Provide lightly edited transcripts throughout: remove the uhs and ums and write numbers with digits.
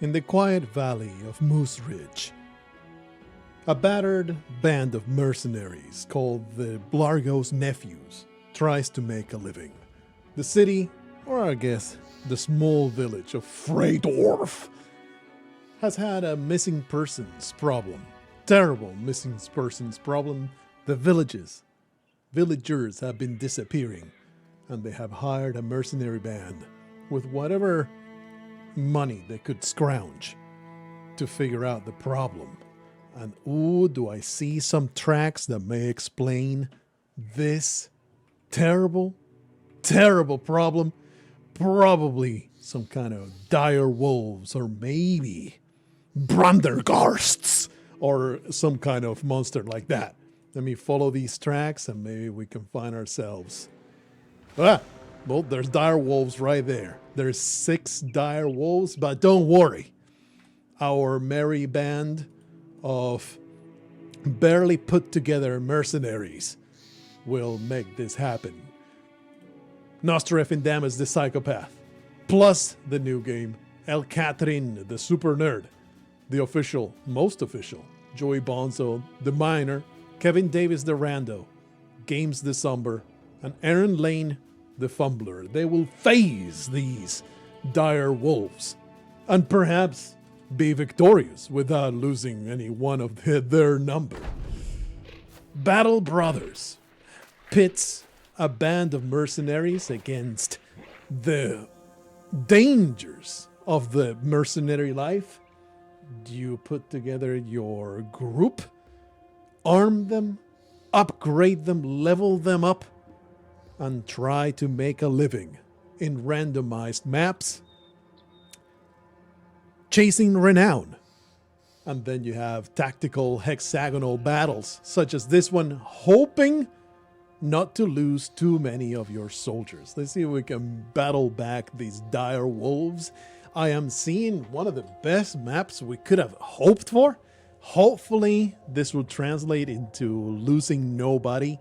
In the quiet valley of Moose Ridge, a battered band of mercenaries called the Blargo's Nephews tries to make a living. The city, or I guess the small village of Freydorf, has had a missing persons problem. Terrible missing persons problem. The villagers have been disappearing, and they have hired a mercenary band with whatever money they could scrounge to figure out the problem. And ooh, do I see some tracks that may explain this terrible, terrible problem? Probably some kind of dire wolves, or maybe Brandergarsts, or some kind of monster like that. Let me follow these tracks and maybe we can find ourselves. Well, there's dire wolves right there. There's 6 dire wolves, but don't worry. Our merry band of barely put together mercenaries will make this happen. Nostrefindam is the psychopath, plus the new game, El Catherine, the super nerd, the official, most official, Joey Bonzo, the miner, Kevin Davis, the rando, Games the somber, and Aaron Lane, the fumbler. They will phase these dire wolves and perhaps be victorious without losing any one of their number. Battle Brothers pits a band of mercenaries against the dangers of the mercenary life. Do you put together your group, arm them, upgrade them, level them up, and try to make a living in randomized maps, chasing renown? And then you have tactical hexagonal battles, such as this one, hoping not to lose too many of your soldiers. Let's see if we can battle back these dire wolves. I am seeing one of the best maps we could have hoped for. Hopefully this will translate into losing nobody.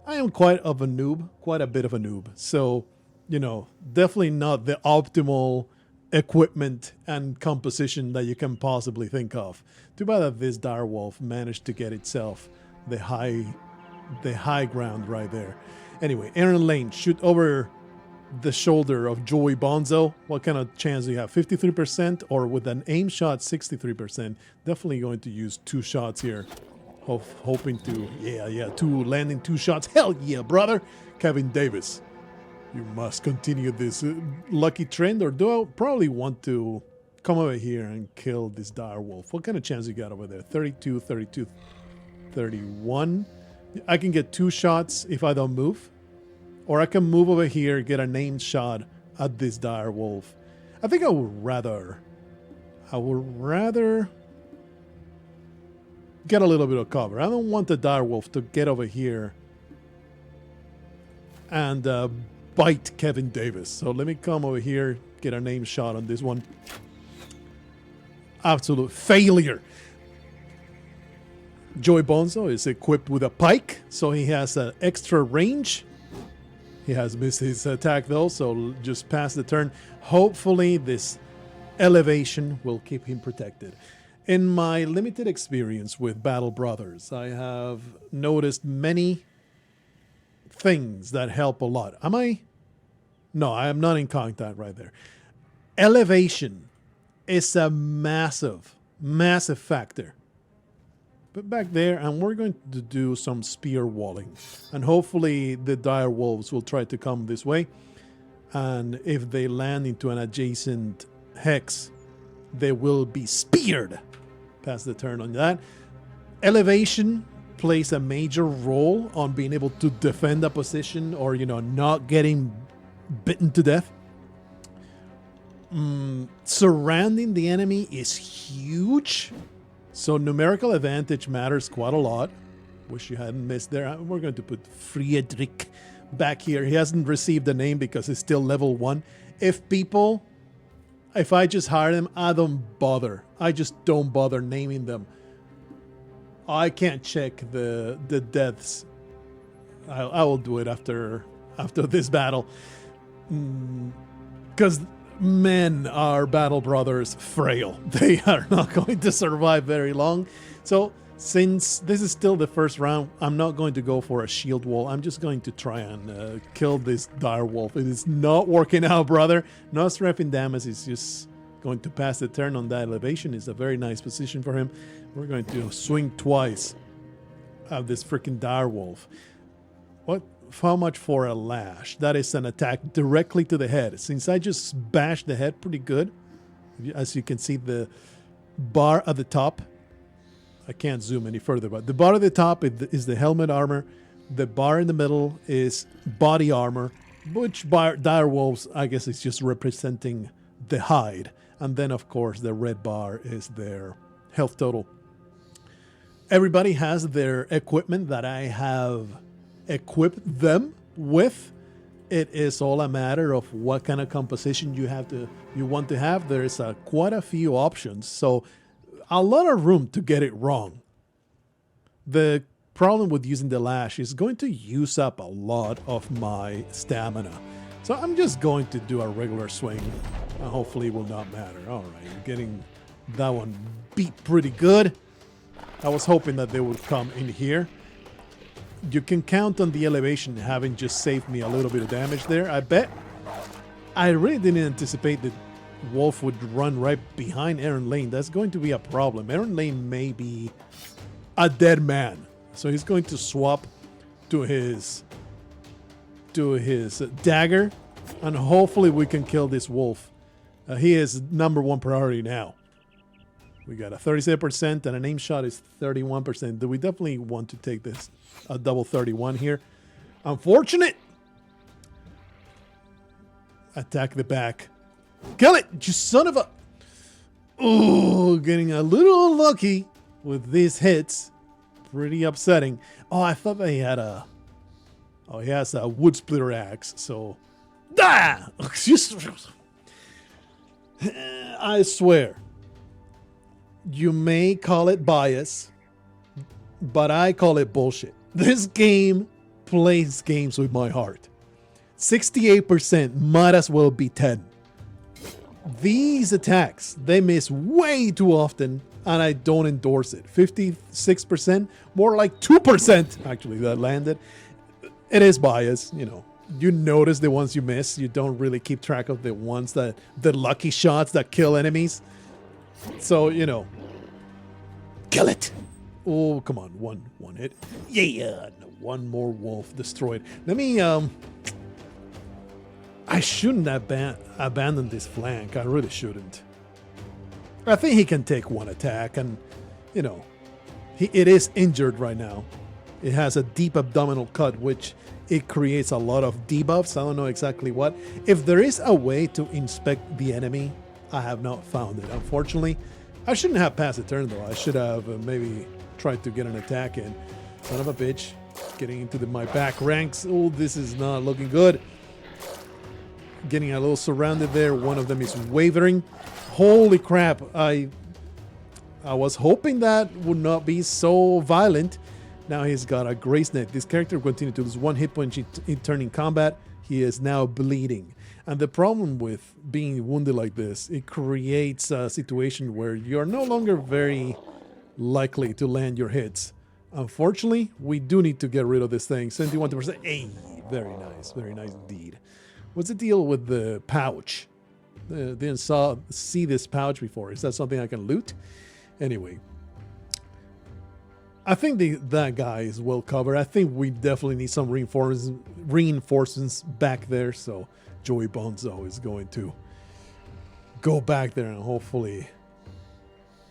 I am quite a bit of a noob. So, definitely not the optimal equipment and composition that you can possibly think of. Too bad that this direwolf managed to get itself the high ground right there. Anyway, Aaron Lane, shoot over the shoulder of Joey Bonzo. What kind of chance do you have? 53%, or with an aim shot, 63%. Definitely going to use 2 shots here. Hoping to landing 2 shots. Hell yeah, brother. Kevin Davis, you must continue this lucky trend, or do I probably want to come over here and kill this dire wolf? What kind of chance you got over there? 32, 32, 31. I can get 2 shots if I don't move, or I can move over here, get a named shot at this dire wolf. I think I would rather get a little bit of cover. I don't want the dire wolf to get over here and bite Kevin Davis. So let me come over here, get a name shot on this one. Absolute failure. Joey Bonzo is equipped with a pike, so he has an extra range. He has missed his attack though, so just pass the turn. Hopefully this elevation will keep him protected. In my limited experience with Battle Brothers, I have noticed many things that help a lot. Am I? No, I am not in contact right there. Elevation is a massive, massive factor. But back there, and we're going to do some spear walling. And hopefully the dire wolves will try to come this way. And if they land into an adjacent hex, they will be speared. Pass the turn on that. Elevation plays a major role on being able to defend a position, or not getting bitten to death. Surrounding the enemy is huge, so numerical advantage matters quite a lot. Wish you hadn't missed there. We're going to put Friedrich back here. He hasn't received a name because he's still level 1. If I just hire them, I don't bother. I just don't bother naming them. I can't check the deaths. I will do it after this battle. Because Men are battle brothers frail. They are not going to survive very long. So since this is still the first round, I'm not going to go for a shield wall. I'm just going to try and kill this dire wolf. It is not working out, brother. Nostrefin Damas is just going to pass the turn on that elevation. It's a very nice position for him. We're going to swing twice at this freaking dire wolf. What? How much for a lash? That is an attack directly to the head. Since I just bashed the head pretty good, as you can see, the bar at the top, I can't zoom any further, but the bar at the top is the helmet armor. The bar in the middle is body armor, which dire wolves, I guess, is just representing the hide. And then, of course, the red bar is their health total. Everybody has their equipment that I have equipped them with. It is all a matter of what kind of composition you want to have. There is quite a few options, so a lot of room to get it wrong. The problem with using the lash is going to use up a lot of my stamina, so I'm just going to do a regular swing. Hopefully it will not matter. All right, I'm getting that one beat pretty good. I was hoping that they would come in here. You can count on the elevation having just saved me a little bit of damage there. I bet. I really didn't anticipate that Wolf would run right behind Aaron Lane. That's going to be a problem. Aaron Lane may be a dead man, so he's going to swap to his dagger, and hopefully we can kill this wolf. He is #1 priority now. We got a 37% and an aim shot is 31%. We definitely want to take this a double 31 here. Unfortunate. Attack the back. Kill it, you son of a... Oh, getting a little unlucky with these hits. Pretty upsetting. Oh, I thought they had a... Oh, he has a wood splitter axe, so... Ah! I swear. You may call it bias, but I call it bullshit. This game plays games with my heart. 68% might as well be 10. These attacks, they miss way too often, and I don't endorse it. 56%, more like 2% actually that landed. It is bias, you know. You notice the ones you miss. You don't really keep track of the ones the lucky shots that kill enemies. So, you know, kill it. Oh, come on. One hit. Yeah, no, one more wolf destroyed. Let me, I shouldn't abandon this flank. I really shouldn't. I think he can take one attack and, you know, it is injured right now. It has a deep abdominal cut, which it creates a lot of debuffs. I don't know exactly what. If there is a way to inspect the enemy, I have not found it. Unfortunately, I shouldn't have passed the turn though. I should have maybe tried to get an attack in. Son of a bitch. Getting into my back ranks. Oh, this is not looking good. Getting a little surrounded there. One of them is wavering. Holy crap. I was hoping that would not be so violent. Now he's got a grace net. This character will continue to lose 1 hit point in turning combat. He is now bleeding. And the problem with being wounded like this, it creates a situation where you're no longer very likely to land your hits. Unfortunately, we do need to get rid of this thing. 71%. Hey, very nice indeed. What's the deal with the pouch? Didn't see this pouch before. Is that something I can loot? Anyway. I think that guy is well covered. I think we definitely need some reinforcements back there. So Joey Bonzo is going to go back there and hopefully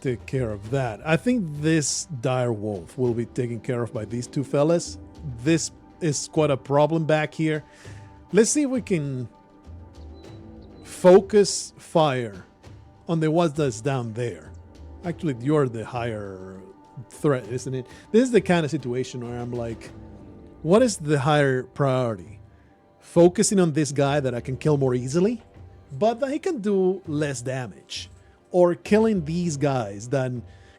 take care of that. I think this dire wolf will be taken care of by these two fellas. This is quite a problem back here. Let's see if we can focus fire on the ones that's down there. Actually, you're the higher threat, isn't it? This is the kind of situation where I'm like, what is the higher priority? Focusing on this guy that I can kill more easily, but that he can do less damage, or killing these guys that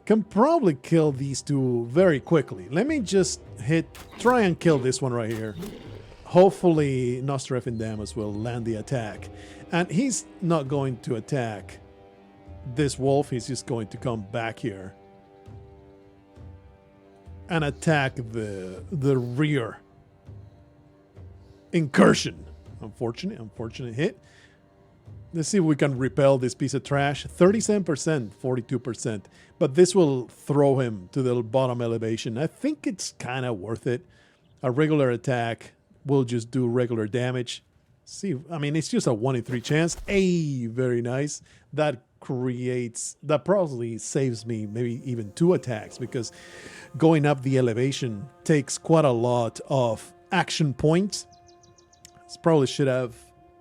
can probably kill these two very quickly. Let me just try and kill this one right here. Hopefully Nostrefin Damas will land the attack. And he's not going to attack this wolf. He's just going to come back here and attack the rear incursion. Unfortunate hit. Let's see if we can repel this piece of trash. 37%, 42%. But this will throw him to the bottom elevation. I think it's kind of worth it. A regular attack will just do regular damage. See, I mean, it's just a 1 in 3 chance. Hey, very nice. That probably saves me maybe even 2 attacks, because going up the elevation takes quite a lot of action points. Probably should have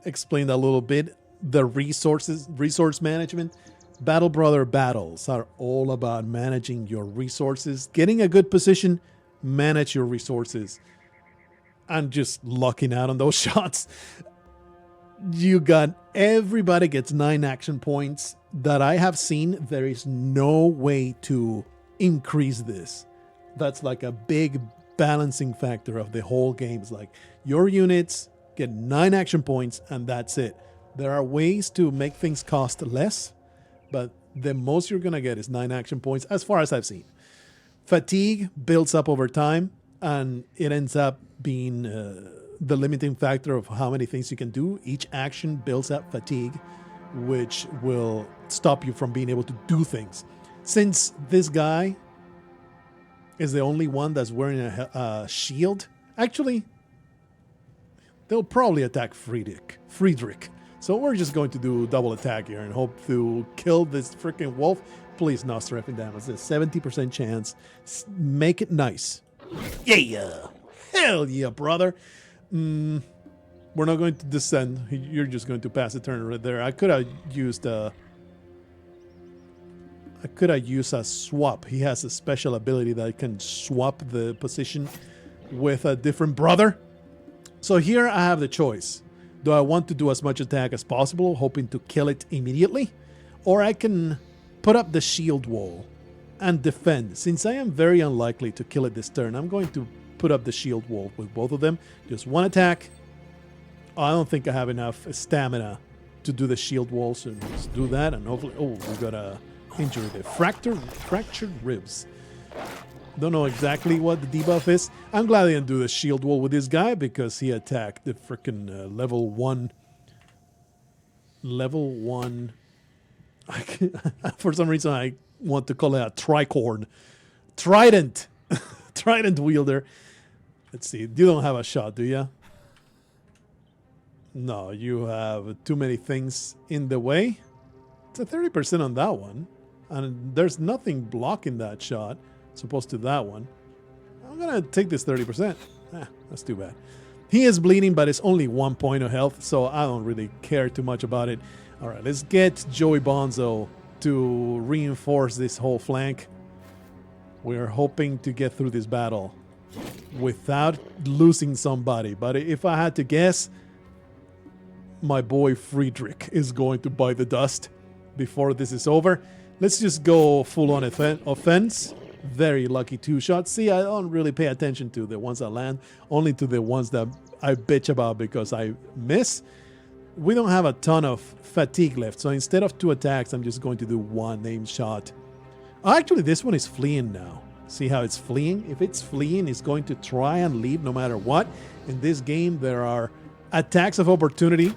explained a little bit the resource management. Battle Brother battles are all about managing your resources, getting a good position, manage your resources, and just lucking out on those shots. You got everybody gets 9 action points that I have seen. There is no way to increase this. That's like a big balancing factor of the whole game. It's like your units get 9 action points and that's it. There are ways to make things cost less, but the most you're gonna get is 9 action points as far as I've seen. Fatigue builds up over time, and it ends up being the limiting factor of how many things you can do. Each action builds up fatigue, which will stop you from being able to do things. Since this guy is the only one that's wearing a shield, actually, they'll probably attack Friedrich. So we're just going to do double attack here and hope to kill this freaking wolf. Please, Nostref and damage. It's a 70% chance. Make it nice. Yeah! Hell yeah, brother! We're not going to descend. You're just going to pass the turn right there. I could have used a swap. He has a special ability that can swap the position with a different brother. So here I have the choice. Do I want to do as much attack as possible, hoping to kill it immediately? Or I can put up the shield wall and defend. Since I am very unlikely to kill it this turn, I'm going to put up the shield wall with both of them. Just 1 attack. I don't think I have enough stamina to do the shield wall, so let's do that. And hopefully, oh, we got a injury there. Fractured ribs. Don't know exactly what the debuff is. I'm glad I didn't do the shield wall with this guy, because he attacked the freaking level 1. Level 1. For some reason, I want to call it a tricorn. Trident. Trident wielder. Let's see. You don't have a shot, do you? No, you have too many things in the way. It's a 30% on that one. And there's nothing blocking that shot. Opposed to that one. I'm gonna take this 30%. That's too bad. He is bleeding, but it's only 1 point of health, so I don't really care too much about it. All right, let's get Joey Bonzo to reinforce this whole flank. We're hoping to get through this battle without losing somebody, but if I had to guess, my boy Friedrich is going to bite the dust before this is over. Let's just go full on offense. Very lucky 2 shots. See, I don't really pay attention to the ones that land, only to the ones that I bitch about because I miss. We don't have a ton of fatigue left, so instead of 2 attacks, I'm just going to do 1 aim shot. Actually, this one is fleeing now. See how it's fleeing? If it's fleeing, it's going to try and leave no matter what. In this game, there are attacks of opportunity.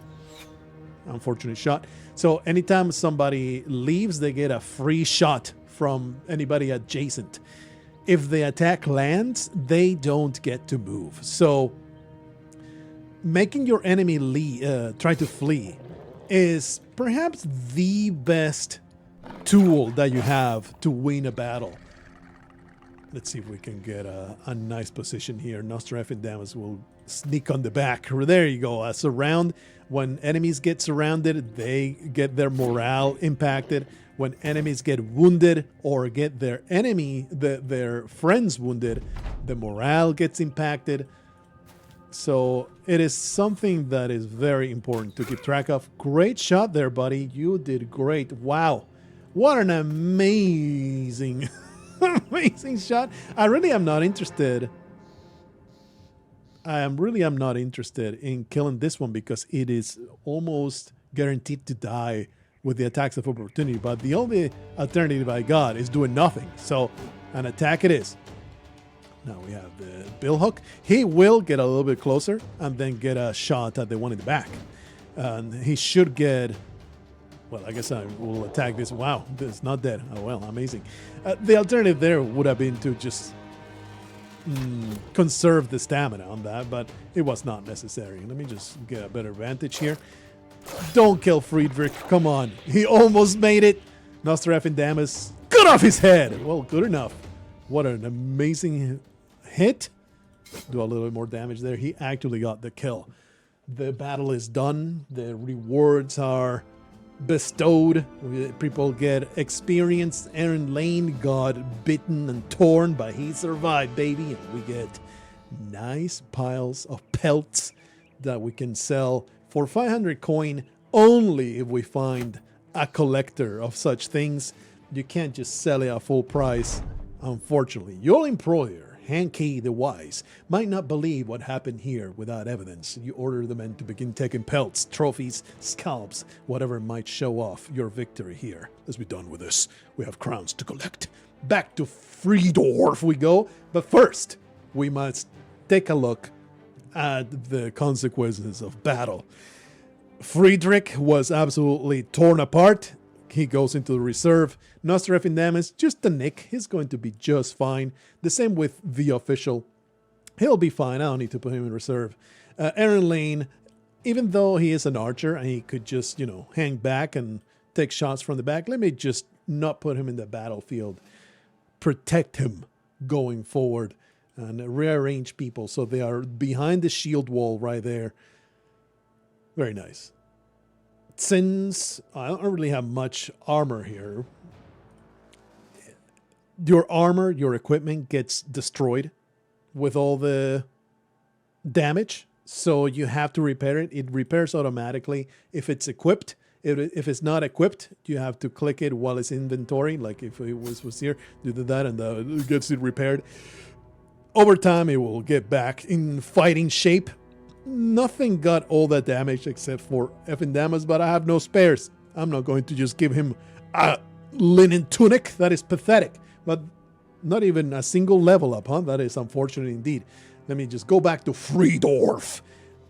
Unfortunate shot. So anytime somebody leaves, they get a free shot from anybody adjacent. If the attack lands, they don't get to move. So making your enemy try to flee is perhaps the best tool that you have to win a battle. Let's see if we can get a nice position here. Nostref and Damas will sneak on the back. There you go. A surround. When enemies get surrounded, they get their morale impacted. When enemies get wounded or get their friends wounded, the morale gets impacted. So it is something that is very important to keep track of. Great shot there, buddy. You did great. Wow. What an amazing, amazing shot. I really am not interested. I am not interested in killing this one because it is almost guaranteed to die with the attacks of opportunity, but the only alternative I got is doing nothing. So an attack it is. Now we have the billhook. He will get a little bit closer and then get a shot at the one in the back. And he should get... Well, I guess I will attack this. Wow, this is not dead. Oh, well, amazing. The alternative there would have been to just conserve the stamina on that, but it was not necessary. Let me just get a better vantage here. Don't kill Friedrich. Come on. He almost made it. Nostradamus, cut off his head. Well, good enough. What an amazing hit. Do a little bit more damage there. He actually got the kill. The battle is done. The rewards are bestowed. People get experience. Aaron Lane got bitten and torn, but he survived, baby. And we get nice piles of pelts that we can sell for 500 coin only if we find a collector of such things. You can't just sell it at full price, unfortunately. Your employer, Hanky the Wise, might not believe what happened here without evidence. You order the men to begin taking pelts, trophies, scalps, whatever might show off your victory here. Let's be done with this. We have crowns to collect. Back to Friedorf we go. But first, we must take a look at the consequences of battle. Friedrich was absolutely torn apart. He goes into the reserve. Nostradamus, just a nick. He's going to be just fine. The same with the official. He'll be fine. I don't need to put him in reserve. Aaron Lane, even though he is an archer and he could just, hang back and take shots from the back, let me just not put him in the battlefield. Protect him going forward and rearrange people so they are behind the shield wall right there. Very nice. Since I don't really have much armor here, your armor, your equipment gets destroyed with all the damage. So you have to repair it. It repairs automatically if it's equipped. If it's not equipped, you have to click it while it's in inventory. Like if it was here, you do that and it gets it repaired. Over time, it will get back in fighting shape. Nothing got all that damage except for Evandamus, but I have no spares. I'm not going to just give him a linen tunic. That is pathetic. But not even a single level up, huh? That is unfortunate indeed. Let me just go back to Friedorf.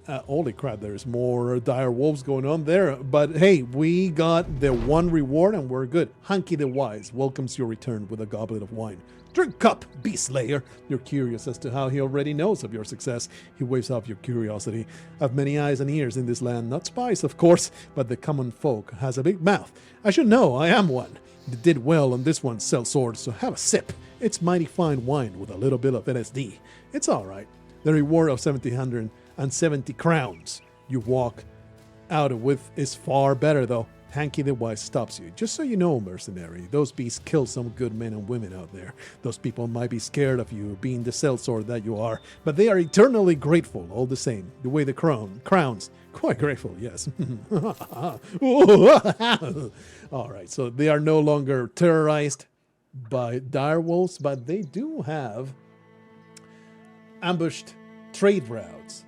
Holy crap, there's more dire wolves going on there. But hey, we got the one reward and we're good. Hanky the Wise welcomes your return with a goblet of wine. Drink up, Beast Slayer. You're curious as to how he already knows of your success. He waves off your curiosity. I've many eyes and ears in this land. Not spies, of course, but the common folk has a big mouth. I should know, I am one. They did well on this one, sell swords, so have a sip. It's mighty fine wine with a little bit of LSD. It's all right. The reward of 1,770 crowns you walk out with is far better, though. Hanky the Wise stops you. Just so you know, mercenary, those beasts kill some good men and women out there. Those people might be scared of you, being the sellsword that you are, but they are eternally grateful all the same. The way the crowns, quite grateful, yes. All right, so they are no longer terrorized by dire wolves, but they do have ambushed trade routes.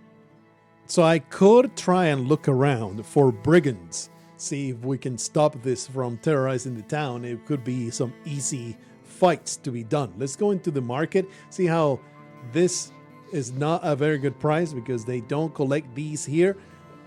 So I could try and look around for brigands. See if we can stop this from terrorizing the town. It could be some easy fights to be done. Let's go into the market, see how this is not a very good price because they don't collect these here.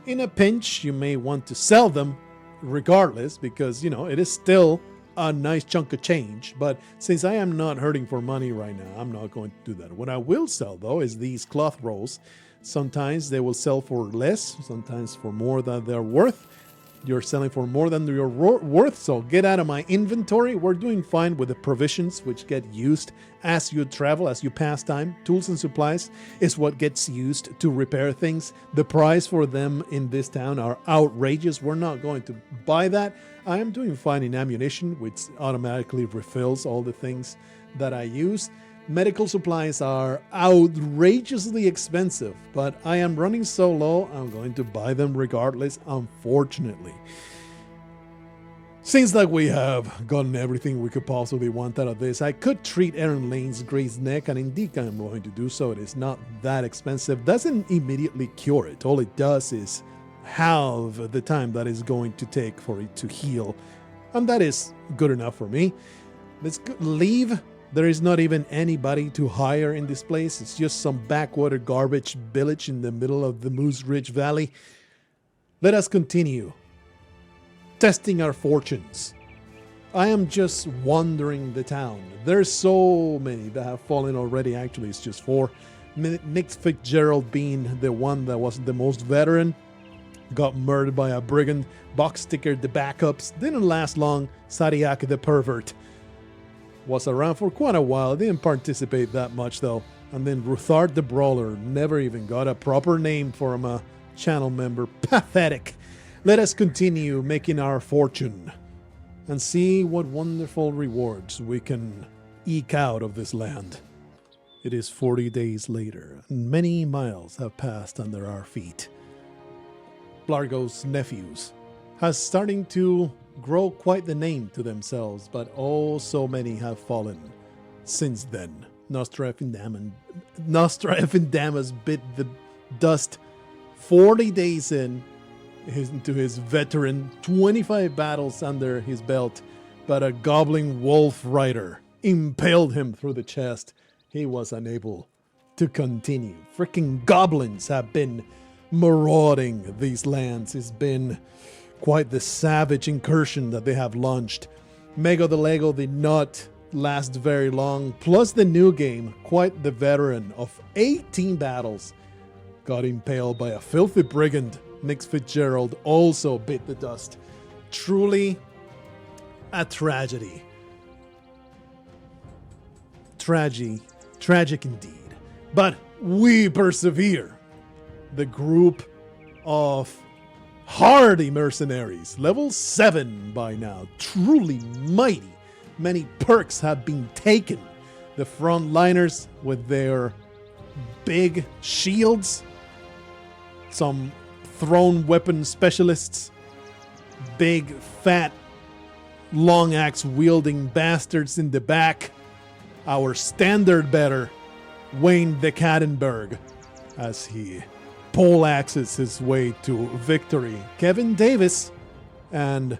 In a pinch, you may want to sell them regardless because, it is still a nice chunk of change. But since I am not hurting for money right now, I'm not going to do that. What I will sell, though, is these cloth rolls. Sometimes they will sell for less, sometimes for more than they're worth. You're selling for more than you're worth, so get out of my inventory. We're doing fine with the provisions, which get used as you travel, as you pass time. Tools and supplies is what gets used to repair things. The price for them in this town are outrageous. We're not going to buy that. I am doing fine in ammunition, which automatically refills all the things that I use. Medical supplies are outrageously expensive, but I am running so low, I'm going to buy them regardless, unfortunately. Seems like we have gotten everything we could possibly want out of this. I could treat Aaron Lane's grazed neck, and indeed I'm going to do so. It is not that expensive. Doesn't immediately cure it. All it does is halve the time that is going to take for it to heal. And that is good enough for me. Let's leave. There is not even anybody to hire in this place. It's just some backwater garbage village in the middle of the Moose Ridge Valley. Let us continue testing our fortunes. I am just wandering the town. There's so many that have fallen already. Actually, it's just 4. Nick Fitzgerald being the one that was the most veteran. Got murdered by a brigand. Box Sticker, the backups. Didn't last long. Sadiak, the pervert, was around for quite a while. Didn't participate that much though. And then Ruthard the Brawler. Never even got a proper name for him, a channel member. Pathetic. Let us continue making our fortune and see what wonderful rewards we can eke out of this land. It is 40 days later, and many miles have passed under our feet. Blargo's nephews has starting to grow quite the name to themselves, but oh, so many have fallen since then. Nostra Effindamus bit the dust 40 days into his veteran, 25 battles under his belt, but a goblin wolf rider impaled him through the chest. He was unable to continue. Freaking goblins have been marauding these lands. It's been quite the savage incursion that they have launched. Mego the Lego did not last very long, plus the new game, quite the veteran of 18 battles, got impaled by a filthy brigand. Nick Fitzgerald also bit the dust. Truly a tragedy. Tragic indeed. But we persevere. The group of hardy mercenaries, level 7 by now, truly mighty. Many perks have been taken. The frontliners with their big shields, some thrown weapon specialists, big fat long axe wielding bastards in the back, our standard bearer Wayne the Kattenberg as he pole axes his way to victory. Kevin Davis and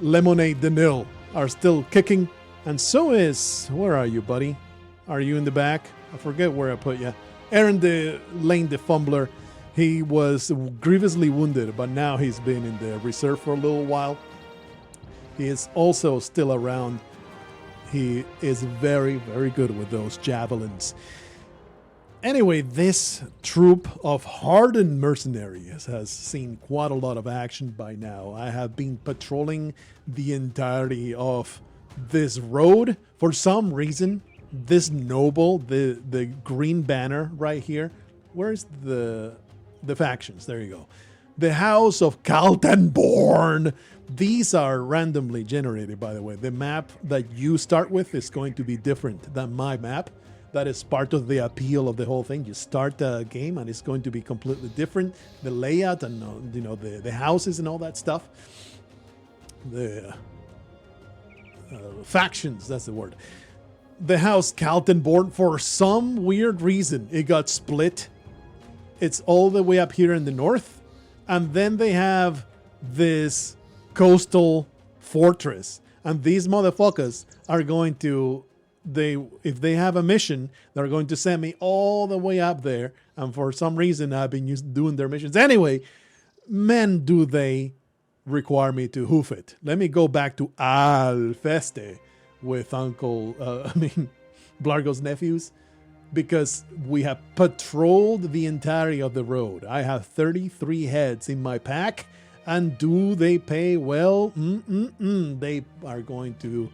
Lemonade the Nil are still kicking, and so is, where are you, buddy? Are you in the back? I forget where I put you. Aaron the Lane the Fumbler. He was grievously wounded, but now he's been in the reserve for a little while. He is also still around. He is very, very good with those javelins. Anyway, this troop of hardened mercenaries has seen quite a lot of action by now. I have been patrolling the entirety of this road. For some reason, this noble, the green banner right here, where's the factions? There you go. The House of Kaltenborn. These are randomly generated, by the way. The map that you start with is going to be different than my map. That is part of the appeal of the whole thing. You start the game and it's going to be completely different. The layout and the houses and all that stuff. The factions, that's the word. The House Kaltenborn, for some weird reason, it got split. It's all the way up here in the north. And then they have this coastal fortress. And these motherfuckers are going to... if they have a mission, they're going to send me all the way up there. And for some reason, I've been doing their missions. Anyway, man, do they require me to hoof it. Let me go back to Alfeste with Blargo's nephews, because we have patrolled the entirety of the road. I have 33 heads in my pack, and do they pay well? They are going to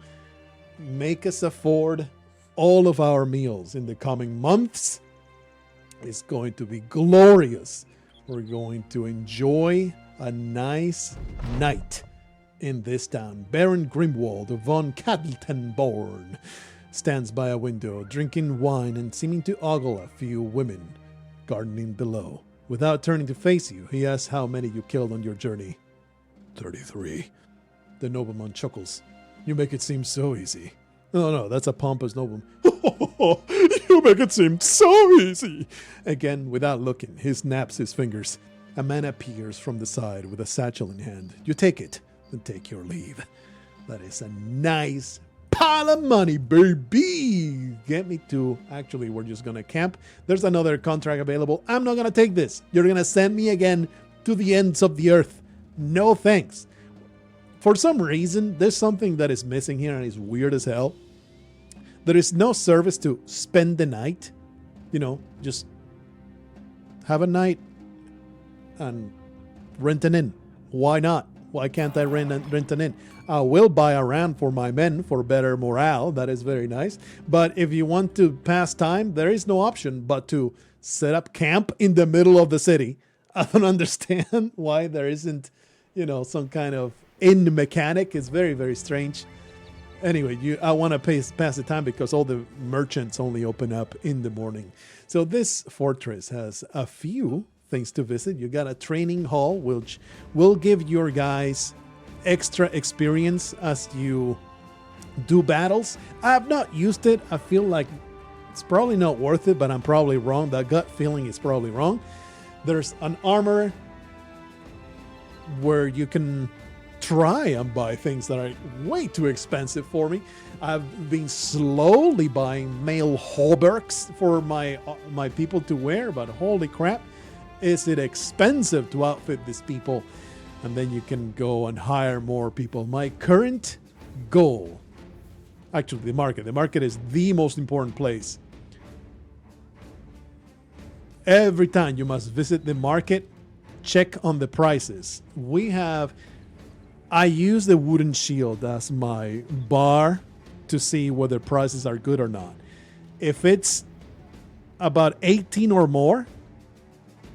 make us afford all of our meals in the coming months. It's going to be glorious. We're going to enjoy a nice night in this town. Baron Grimwald von Kaltenborn stands by a window, drinking wine and seeming to ogle a few women gardening below. Without turning to face you, he asks how many you killed on your journey. 33. The nobleman chuckles. You make it seem so easy. No, that's a pompous nobleman. You make it seem so easy. Again, without looking, he snaps his fingers. A man appears from the side with a satchel in hand. You take it and take your leave. That is a nice pile of money, baby. Get me to... Actually, we're just going to camp. There's another contract available. I'm not going to take this. You're going to send me again to the ends of the earth. No thanks. For some reason, there's something that is missing here and it's weird as hell. There is no service to spend the night. You know, just have a night and rent an inn. Why not? Why can't I rent an inn? I will buy a ram for my men for better morale. That is very nice. But if you want to pass time, there is no option but to set up camp in the middle of the city. I don't understand why there isn't, you know, some kind of inn mechanic. It's very, very strange. Anyway, I want to pass the time because all the merchants only open up in the morning. So this fortress has a few things to visit. You got a training hall, which will give your guys extra experience as you do battles. I have not used it. I feel like it's probably not worth it, but I'm probably wrong. That gut feeling is probably wrong. There's an armor where you can try and buy things that are way too expensive for me. I've been slowly buying male hauberks for my people to wear, but holy crap, is it expensive to outfit these people. And then you can go and hire more people. My current goal, actually the market is the most important place. Every time you must visit the market, check on the prices. I use the wooden shield as my bar to see whether prices are good or not. If it's about 18 or more,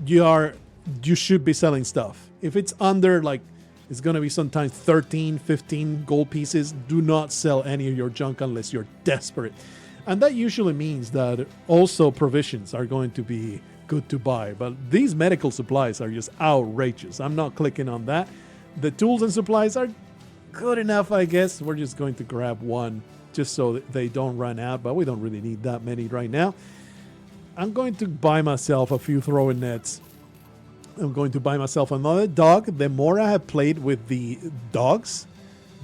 you should be selling stuff. If it's under, like, it's going to be sometimes 13, 15 gold pieces, do not sell any of your junk unless you're desperate. And that usually means that also provisions are going to be good to buy. But these medical supplies are just outrageous. I'm not clicking on that. The tools and supplies are good enough, I guess. We're just going to grab one just so that they don't run out, but we don't really need that many right now. I'm going to buy myself a few throwing nets. I'm going to buy myself another dog. The more I have played with the dogs,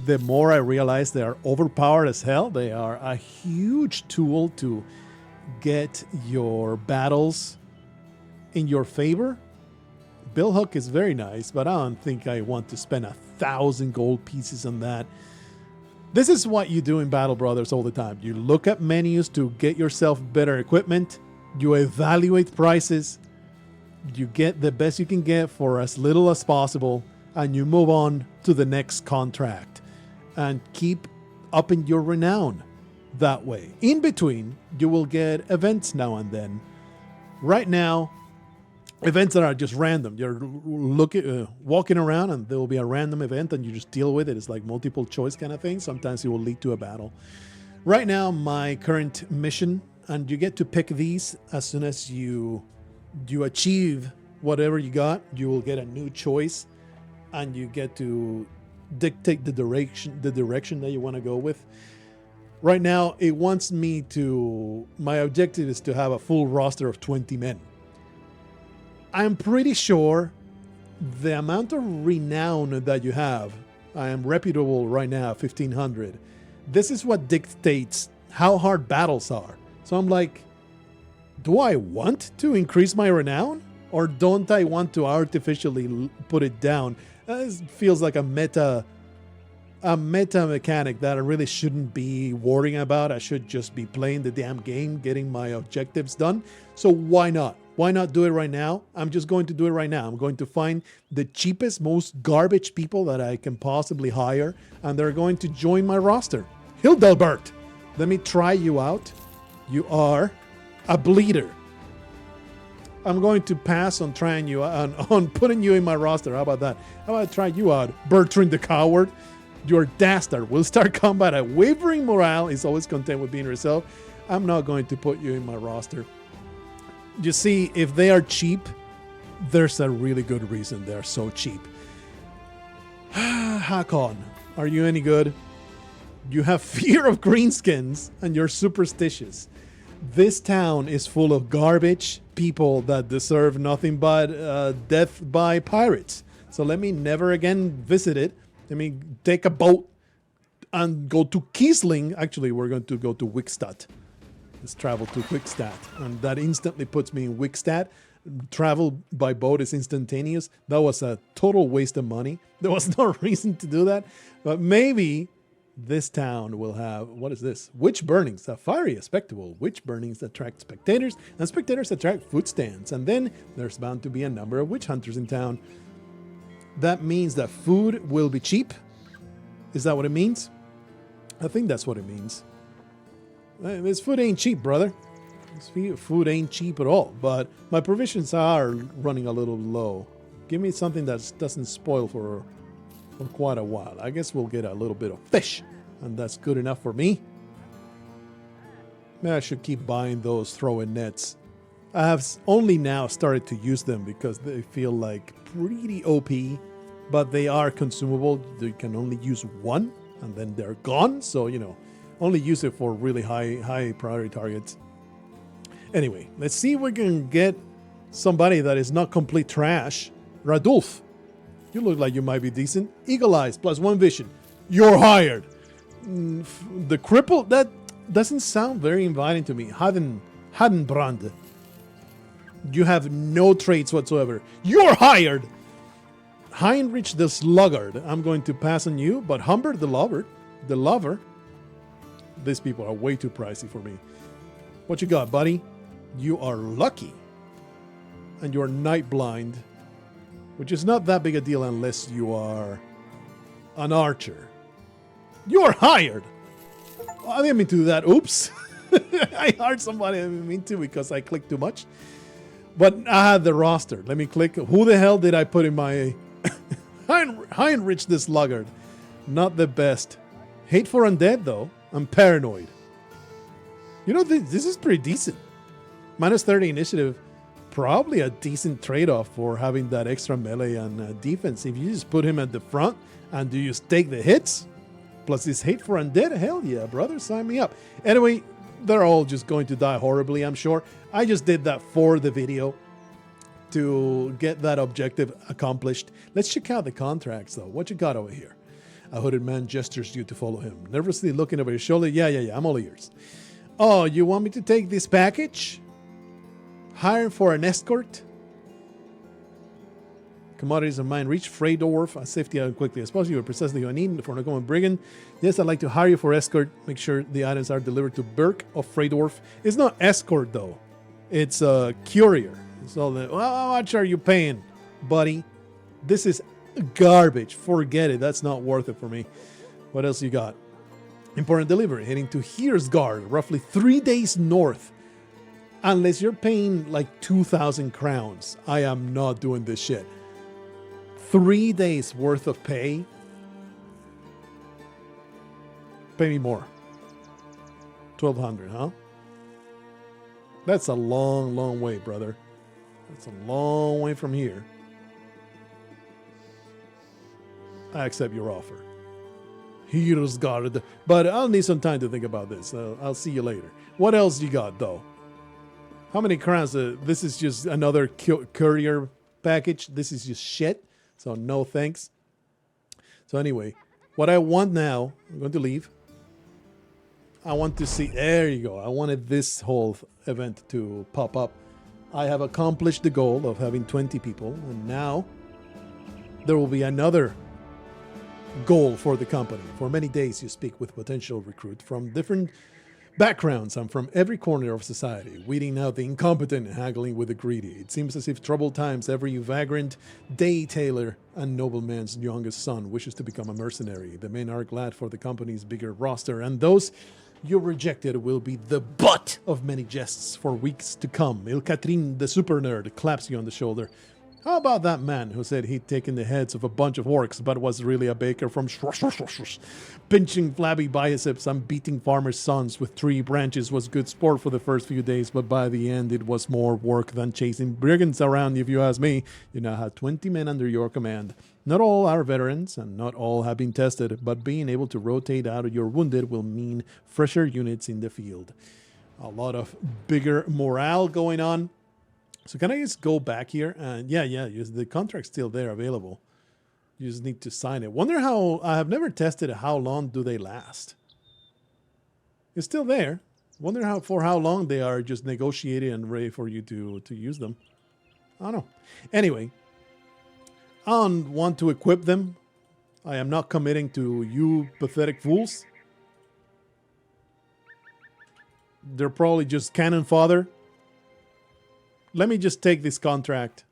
the more I realize they are overpowered as hell. They are a huge tool to get your battles in your favor. Billhook is very nice, but I don't think I want to spend 1,000 gold pieces on that. This is what you do in Battle Brothers all the time. You look at menus to get yourself better equipment. You evaluate prices. You get the best you can get for as little as possible, and you move on to the next contract and keep upping your renown that way. In between, you will get events now and then. Right now, events that are just random. You're walking around and there will be a random event and you just deal with it. It's like multiple choice kind of thing. Sometimes it will lead to a battle. Right now, my current mission, and you get to pick these as soon as you achieve whatever you got, you will get a new choice and you get to dictate the direction that you want to go with. Right now, it wants me to... My objective is to have a full roster of 20 men. I'm pretty sure the amount of renown that you have, I am reputable right now, 1,500. This is what dictates how hard battles are. So I'm like, do I want to increase my renown? Or don't I want to artificially put it down? This feels like a meta mechanic that I really shouldn't be worrying about. I should just be playing the damn game, getting my objectives done. So why not? Why not do it right now? I'm just going to do it right now. I'm going to find the cheapest, most garbage people that I can possibly hire, and they're going to join my roster. Hildebert, let me try you out. You are a bleeder. I'm going to pass on trying you on putting you in my roster. How about that? How about I try you out, Bertrand the Coward? Your dastard will start combat at wavering morale. Is always content with being yourself. I'm not going to put you in my roster. You see, if they are cheap, there's a really good reason they're so cheap. Hakon, are you any good? You have fear of greenskins and you're superstitious. This town is full of garbage people that deserve nothing but death by pirates. So let me never again visit it. Let me take a boat and go to Kiesling. Actually, we're going to go to Wickstadt. Let's travel to Wickstadt. And that instantly puts me in Wickstadt. Travel by boat is instantaneous. That was a total waste of money. There was no reason to do that. But maybe this town will have, what is this? Witch burnings, a fiery spectacle. Witch burnings attract spectators, and spectators attract food stands. And then there's bound to be a number of witch hunters in town. That means that food will be cheap. Is that what it means? I think that's what it means. This food ain't cheap, brother. This food ain't cheap at all. But my provisions are running a little low. Give me something that doesn't spoil for quite a while. I guess we'll get a little bit of fish, and that's good enough for me. Maybe I should keep buying those throwing nets. I have only now started to use them because they feel like pretty OP, but they are consumable. You can only use one, and then they're gone. So, you know, only use it for really high priority targets. Anyway, let's see if we can get somebody that is not complete trash. Radulf, you look like you might be decent. Eagle eyes, +1 vision. You're hired. The cripple, that doesn't sound very inviting to me. Hadenbrand. You have no traits whatsoever. You're hired. Heinrich the Sluggard. I'm going to pass on you, but Humbert the lover. These people are way too pricey for me. What you got, buddy? You are lucky. And you're night blind, which is not that big a deal unless you are an archer. You're hired. I didn't mean to do that. Oops. I hired somebody I didn't mean to because I clicked too much. But I had the roster. Let me click. Who the hell did I put in my Heinrich the Sluggard? Not the best. Hate for undead, though. I'm paranoid. You know, this is pretty decent. -30 initiative. Probably a decent trade-off for having that extra melee and defense. If you just put him at the front and do you take the hits, plus this hate for undead, hell yeah, brother, sign me up. Anyway, they're all just going to die horribly, I'm sure. I just did that for the video to get that objective accomplished. Let's check out the contracts, though. What you got over here? A hooded man gestures you to follow him, nervously looking over his shoulder. Yeah, I'm all ears. Oh, you want me to take this package? Hire for an escort? Commodities of mine reach Freydorf. Safety out quickly as possible. You are precisely what I need for an ongoing brigand. Yes, I'd like to hire you for escort. Make sure the items are delivered to Burke of Freydorf. It's not escort, though. It's a courier. So, well, how much are you paying, buddy? This is garbage. Forget it. That's not worth it for me. What else you got? Important delivery. Heading to Hearsgard, roughly 3 days north. Unless you're paying like 2,000 crowns. I am not doing this shit. 3 days worth of pay. Pay me more. 1,200, huh? That's a long, long way, brother. That's a long way from here. I accept your offer. Hearsgard. But I'll need some time to think about this. I'll see you later. What else you got, though? How many crowns? This is just another courier package. This is just shit. So no thanks. So anyway, what I want now, I'm going to leave. I want to see, there you go. I wanted this whole event to pop up. I have accomplished the goal of having 20 people. And now there will be another goal for the company. For many days you speak with potential recruits from different backgrounds and from every corner of society, weeding out the incompetent and haggling with the greedy. It seems as if troubled times, every vagrant, day tailor, and nobleman's youngest son wishes to become a mercenary. The men are glad for the company's bigger roster, and those you rejected will be the butt of many jests for weeks to come. Il Catrin, the super nerd, claps you on the shoulder. How about that man who said he'd taken the heads of a bunch of orcs but was really a baker from pinching flabby biceps and beating farmers' sons with tree branches was good sport for the first few days, but by the end it was more work than chasing brigands around, if you ask me. You now have 20 men under your command. Not all are veterans and not all have been tested, but being able to rotate out your wounded will mean fresher units in the field. A lot of bigger morale going on. So can I just go back here? And yeah, the contract's still there available. You just need to sign it. Wonder how, I have never tested it. How long do they last? It's still there. Wonder for how long they are just negotiated and ready for you to use them. I don't know. Anyway, I don't want to equip them. I am not committing to you pathetic fools. They're probably just cannon fodder. Let me just take this contract.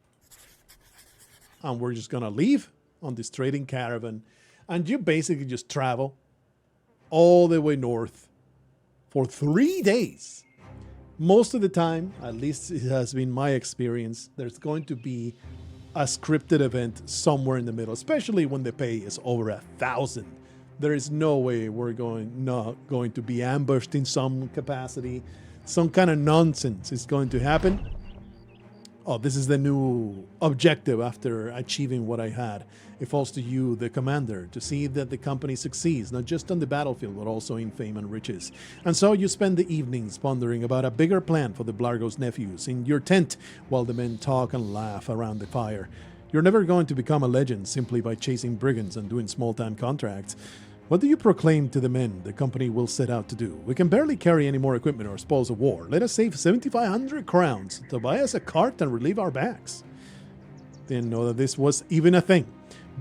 And we're just going to leave on this trading caravan. And you basically just travel all the way north for 3 days. Most of the time, at least it has been my experience, there's going to be a scripted event somewhere in the middle, especially when the pay is over 1,000. There is no way we're not going to be ambushed in some capacity. Some kind of nonsense is going to happen. Oh, this is the new objective after achieving what I had. It falls to you, the commander, to see that the company succeeds, not just on the battlefield, but also in fame and riches. And so you spend the evenings pondering about a bigger plan for the Blargo's nephews in your tent while the men talk and laugh around the fire. You're never going to become a legend simply by chasing brigands and doing small-time contracts. What do you proclaim to the men the company will set out to do? We can barely carry any more equipment or spoils of war. Let us save 7,500 crowns to buy us a cart and relieve our backs. Didn't know that this was even a thing.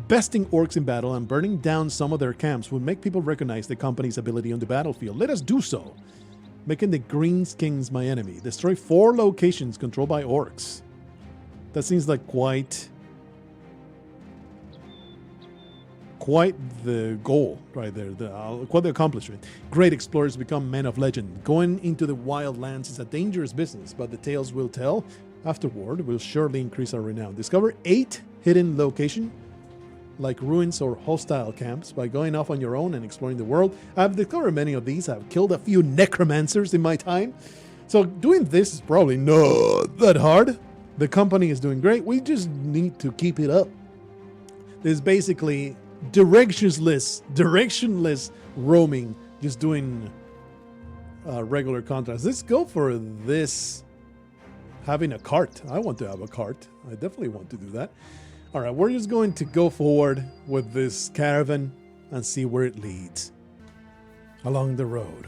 Besting orcs in battle and burning down some of their camps would make people recognize the company's ability on the battlefield. Let us do so. Making the Greenskins my enemy. Destroy 4 locations controlled by orcs. That seems like quite the goal right there, quite the accomplishment. Great explorers become men of legend. Going into the wild lands is a dangerous business, but the tales we'll tell afterward will surely increase our renown. Discover 8 hidden locations, like ruins or hostile camps, by going off on your own and exploring the world. I've discovered many of these. I've killed a few necromancers in my time. So doing this is probably not that hard. The company is doing great. We just need to keep it up. There's basically directionless roaming, just doing regular contracts. Let's go for this. Having a cart. I want to have a cart. I definitely want to do that. All right, we're just going to go forward with this caravan and see where it leads. Along the road.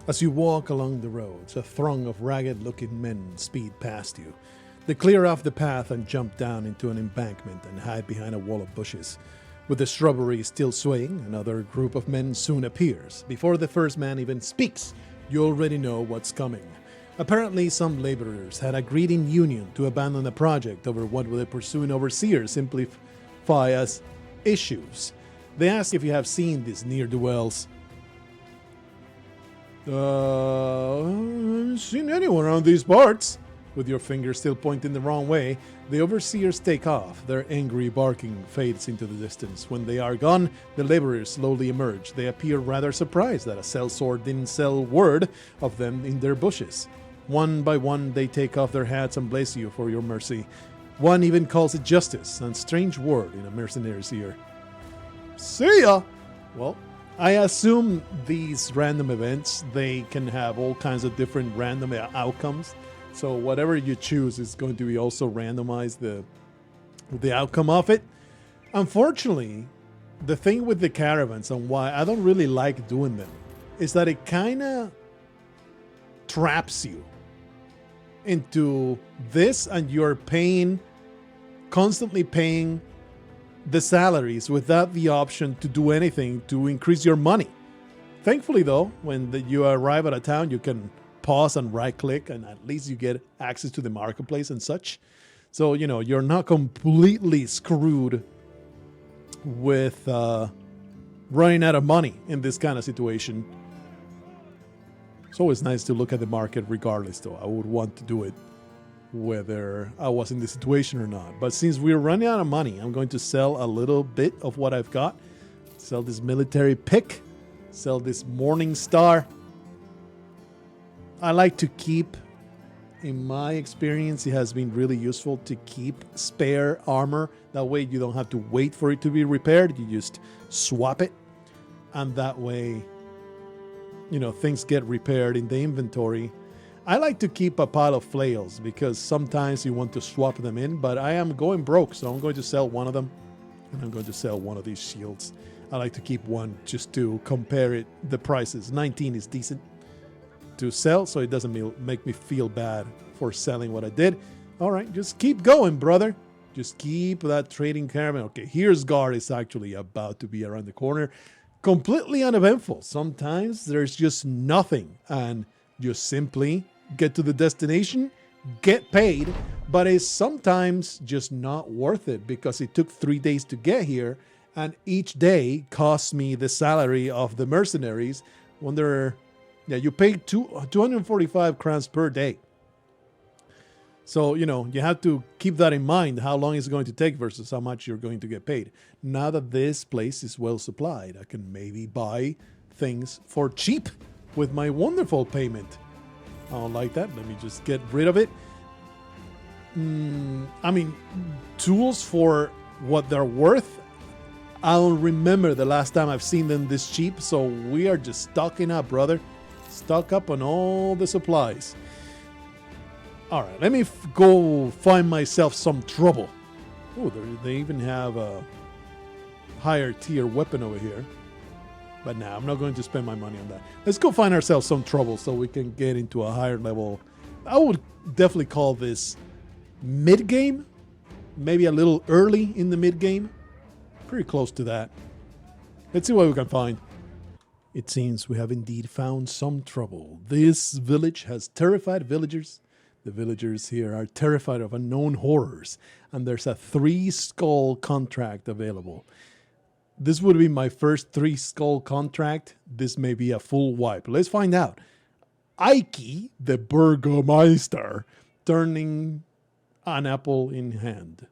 As you walk along the roads, a throng of ragged-looking men speed past you. They clear off the path and jump down into an embankment and hide behind a wall of bushes. With the shrubbery still swaying, another group of men soon appears. Before the first man even speaks, you already know what's coming. Apparently, some laborers had agreed in union to abandon the project over what the pursuing overseers simplify as issues. They ask if you have seen these ne'er-do-wells. I haven't seen anyone around these parts. With your finger still pointing the wrong way, the overseers take off. Their angry barking fades into the distance. When they are gone, the laborers slowly emerge. They appear rather surprised that a sellsword didn't sell word of them in their bushes. One by one, they take off their hats and bless you for your mercy. One even calls it justice, a strange word in a mercenary's ear. See ya! Well, I assume these random events, they can have all kinds of different random outcomes. So whatever you choose is going to be also randomized, the outcome of it. Unfortunately, the thing with the caravans and why I don't really like doing them is that it kind of traps you into this, and you're constantly paying the salaries without the option to do anything to increase your money. Thankfully, though, when you arrive at a town, you can pause and right click, and at least you get access to the marketplace and such. So, you're not completely screwed with running out of money in this kind of situation. It's always nice to look at the market regardless, though. I would want to do it whether I was in this situation or not. But since we're running out of money, I'm going to sell a little bit of what I've got. Sell this military pick. Sell this Morning Star. I like to keep, in my experience, it has been really useful to keep spare armor. That way you don't have to wait for it to be repaired. You just swap it. And that way, things get repaired in the inventory. I like to keep a pile of flails because sometimes you want to swap them in, but I am going broke, so I'm going to sell one of them, and I'm going to sell one of these shields. I like to keep one just to compare the prices. 19 is decent to sell, so it doesn't make me feel bad for selling what I did. All right, just keep going, brother. Just keep that trading caravan. Okay, here's guard is actually about to be around the corner. Completely uneventful. Sometimes there's just nothing, and you simply get to the destination, get paid, but it's sometimes just not worth it because it took 3 days to get here, and each day costs me the salary of the mercenaries. You pay 245 crowns per day. So, you have to keep that in mind, how long it's going to take versus how much you're going to get paid. Now that this place is well supplied, I can maybe buy things for cheap with my wonderful payment. I don't like that. Let me just get rid of it. Tools for what they're worth. I don't remember the last time I've seen them this cheap, so we are just stocking up, brother. Stock up on all the supplies. All right, let me go find myself some trouble. Oh, they even have a higher tier weapon over here. But nah, I'm not going to spend my money on that. Let's go find ourselves some trouble so we can get into a higher level. I would definitely call this mid-game. Maybe a little early in the mid-game. Pretty close to that. Let's see what we can find. It seems we have indeed found some trouble. This village has terrified villagers. The villagers here are terrified of unknown horrors. And there's a 3-skull contract available. This would be my first 3-skull contract. This may be a full wipe. Let's find out. Ike, the Burgomeister, turning an apple in hand.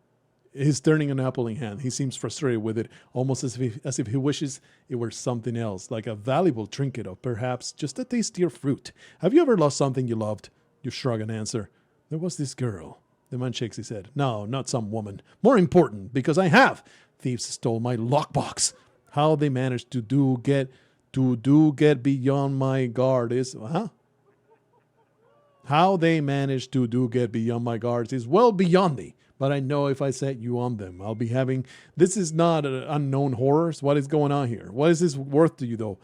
He's turning an apple in hand. He seems frustrated with it, almost as if he wishes it were something else, like a valuable trinket or perhaps just a tastier fruit. Have you ever lost something you loved? You shrug and answer, there was this girl. The man shakes his head. No, not some woman. More important, because I have. Thieves stole my lockbox. How they managed to get beyond my guard is... How they managed to get beyond my guards is well beyond me. But I know if I set you on them, I'll be having... This is not unknown horrors. What is going on here? What is this worth to you, though?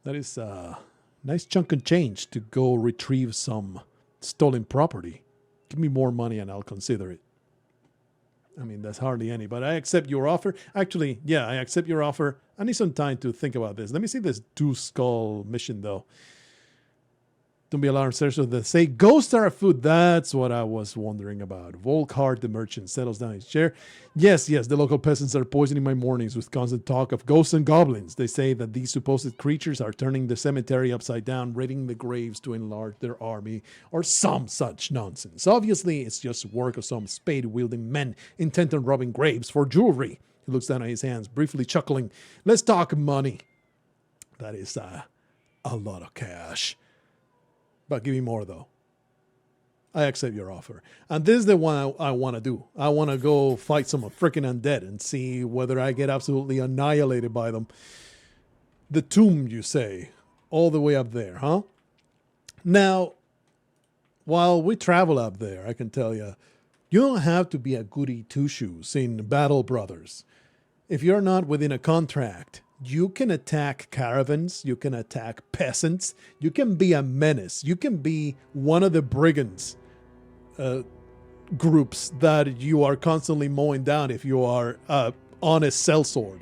That is a nice chunk of change to go retrieve some stolen property. Give me more money and I'll consider it. I mean, that's hardly any, but I accept your offer. Actually, yeah, I accept your offer. I need some time to think about this. Let me see this 2-skull mission, though. Don't be alarmed, sir. So they say ghosts are a food. That's what I was wondering about. Volkart, the merchant, settles down in his chair. Yes, the local peasants are poisoning my mornings with constant talk of ghosts and goblins. They say that these supposed creatures are turning the cemetery upside down, raiding the graves to enlarge their army, or some such nonsense. Obviously, it's just work of some spade-wielding men intent on robbing graves for jewelry. He looks down at his hands, briefly chuckling. Let's talk money. That is a lot of cash. But give me more, though. I accept your offer. And this is the one I want to do. I want to go fight some freaking undead and see whether I get absolutely annihilated by them. The tomb, you say. All the way up there, huh? Now, while we travel up there, I can tell you, you don't have to be a goody two-shoes in Battle Brothers. If you're not within a contract, you can attack caravans, you can attack peasants, you can be a menace, you can be one of the brigands groups that you are constantly mowing down if you are honest sellsword.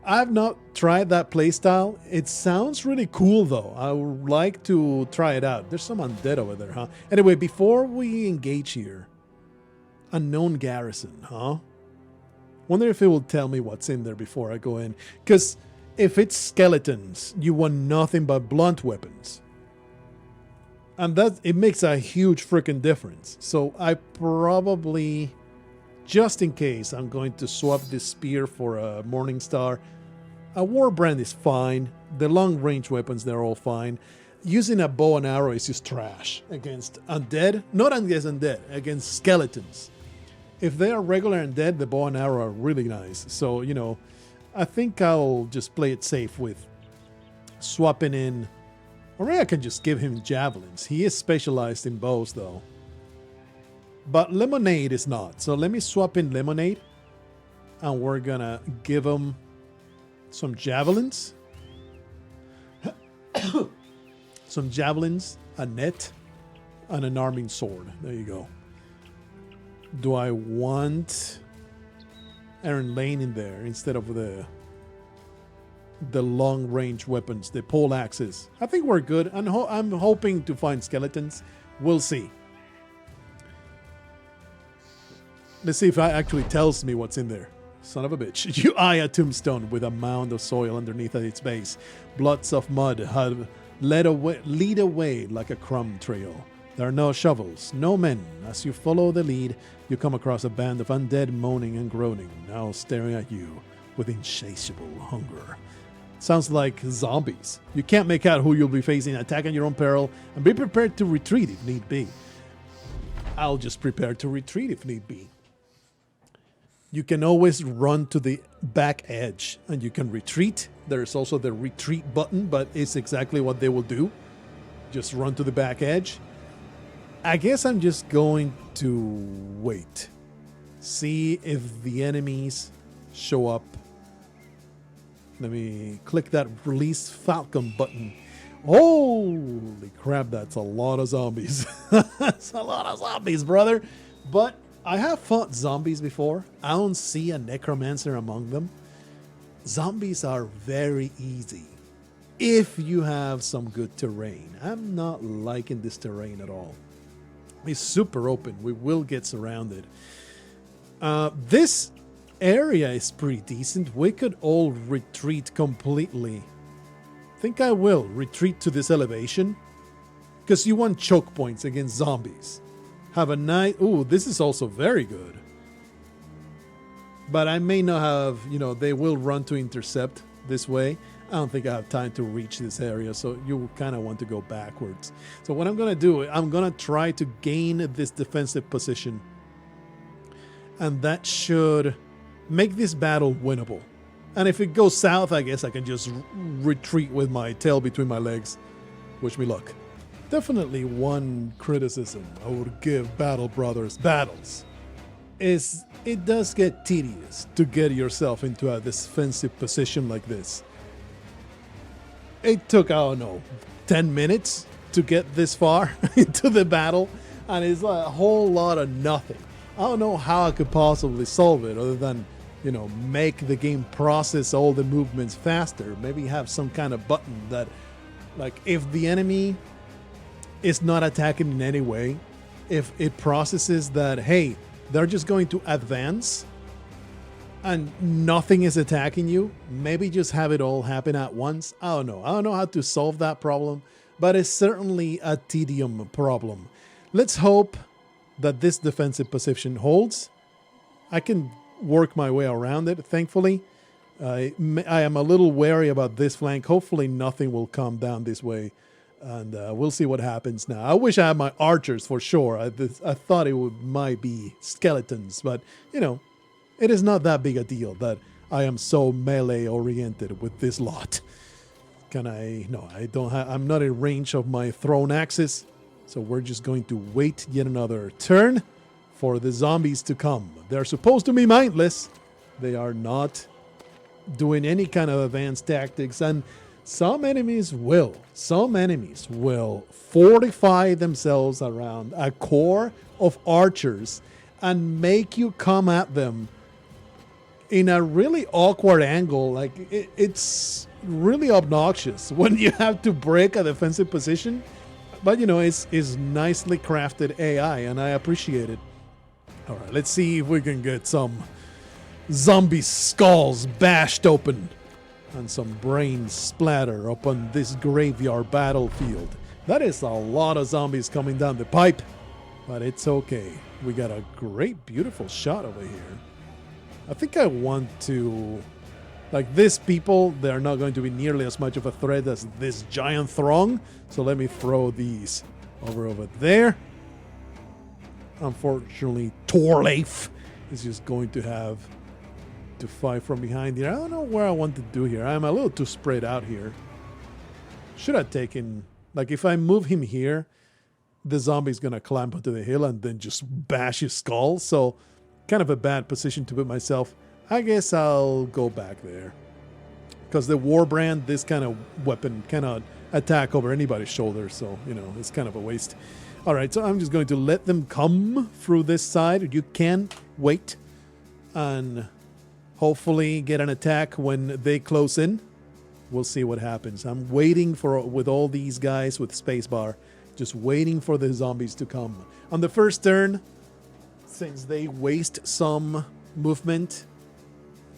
I've not tried that playstyle. It sounds really cool, though. I would like to try it out. There's some undead over there, huh? Anyway, before we engage here, unknown garrison, huh? Wonder if it will tell me what's in there before I go in. Because if it's skeletons, you want nothing but blunt weapons. And that it makes a huge freaking difference. So I probably, just in case, I'm going to swap this spear for a Morning Star. A Warbrand is fine. The long range weapons, they're all fine. Using a bow and arrow is just trash against undead. Not against undead, against skeletons. If they are regular undead, the bow and arrow are really nice. So, you know, I think I'll just play it safe with swapping in Or maybe I can just give him javelins. He is specialized in bows, though. But lemonade is not. So let me swap in lemonade. And we're gonna give him some javelins. Some javelins, a net, and an arming sword. There you go. Do I want Aaron Lane in there instead of the long range weapons, the pole axes? I think we're good. I'm hoping to find skeletons. We'll see. Let's see if it actually tells me what's in there. Son of a bitch. You eye a tombstone with a mound of soil underneath at its base. Blots of mud have lead away like a crumb trail. There are no shovels, no men. As you follow the lead, you come across a band of undead moaning and groaning, now staring at you with insatiable hunger. Sounds like zombies. You can't make out who you'll be facing. Attack at your own peril and be prepared to retreat if need be. I'll just prepare to retreat if need be. You can always run to the back edge and you can retreat. There's also the retreat button, but it's exactly what they will do. Just run to the back edge. I guess I'm just going to wait. See if the enemies show up. Let me click that release Falcon button. Holy crap, that's a lot of zombies. That's a lot of zombies, brother. But I have fought zombies before. I don't see a necromancer among them. Zombies are very easy if you have some good terrain. I'm not liking this terrain at all. It's super open. We will get surrounded. This area is pretty decent. We could all retreat completely. I think I will retreat to this elevation because you want choke points against zombies. Have a night. Ooh, this is also very good. But I may not have, they will run to intercept this way. I don't think I have time to reach this area, so you kind of want to go backwards. So what I'm going to do, I'm going to try to gain this defensive position. And that should make this battle winnable. And if it goes south, I guess I can just retreat with my tail between my legs. Wish me luck. Definitely one criticism I would give Battle Brothers battles is it does get tedious to get yourself into a defensive position like this. It took, I don't know, 10 minutes to get this far into the battle, and it's a whole lot of nothing. I don't know how I could possibly solve it other than, make the game process all the movements faster. Maybe have some kind of button that, like, if the enemy is not attacking in any way, if it processes that, hey, they're just going to advance and nothing is attacking you, maybe just have it all happen at once. I don't know how to solve that problem, but it's certainly a tedium problem. Let's hope that this defensive position holds. I can work my way around it, thankfully. I am a little wary about this flank. Hopefully nothing will come down this way. And we'll see what happens now. I wish I had my archers for sure. I thought it might be skeletons, but it is not that big a deal that I am so melee oriented with this lot. No, I don't have. I'm not in range of my thrown axes, so we're just going to wait yet another turn for the zombies to come. They're supposed to be mindless. They are not doing any kind of advanced tactics, and some enemies will fortify themselves around a core of archers and make you come at them in a really awkward angle. Like, it's really obnoxious when you have to break a defensive position. But, it's nicely crafted AI, and I appreciate it. All right, let's see if we can get some zombie skulls bashed open and some brains splatter upon this graveyard battlefield. That is a lot of zombies coming down the pipe, but it's okay. We got a great, beautiful shot over here. I think I want to, like, these people, they're not going to be nearly as much of a threat as this giant throng. So let me throw these over there. Unfortunately, Torleif is just going to have to fight from behind here. I don't know where I want to do here. I'm a little too spread out here. Should have taken Like if I move him here, the zombie's going to climb onto the hill and then just bash his skull. So kind of a bad position to put myself. I guess I'll go back there. Because the Warbrand, this kind of weapon cannot attack over anybody's shoulder. So, you know, it's kind of a waste. All right, so I'm just going to let them come through this side. You can wait and hopefully get an attack when they close in. We'll see what happens. I'm waiting for, with all these guys with spacebar, just waiting for the zombies to come. On the first turn, since they waste some movement,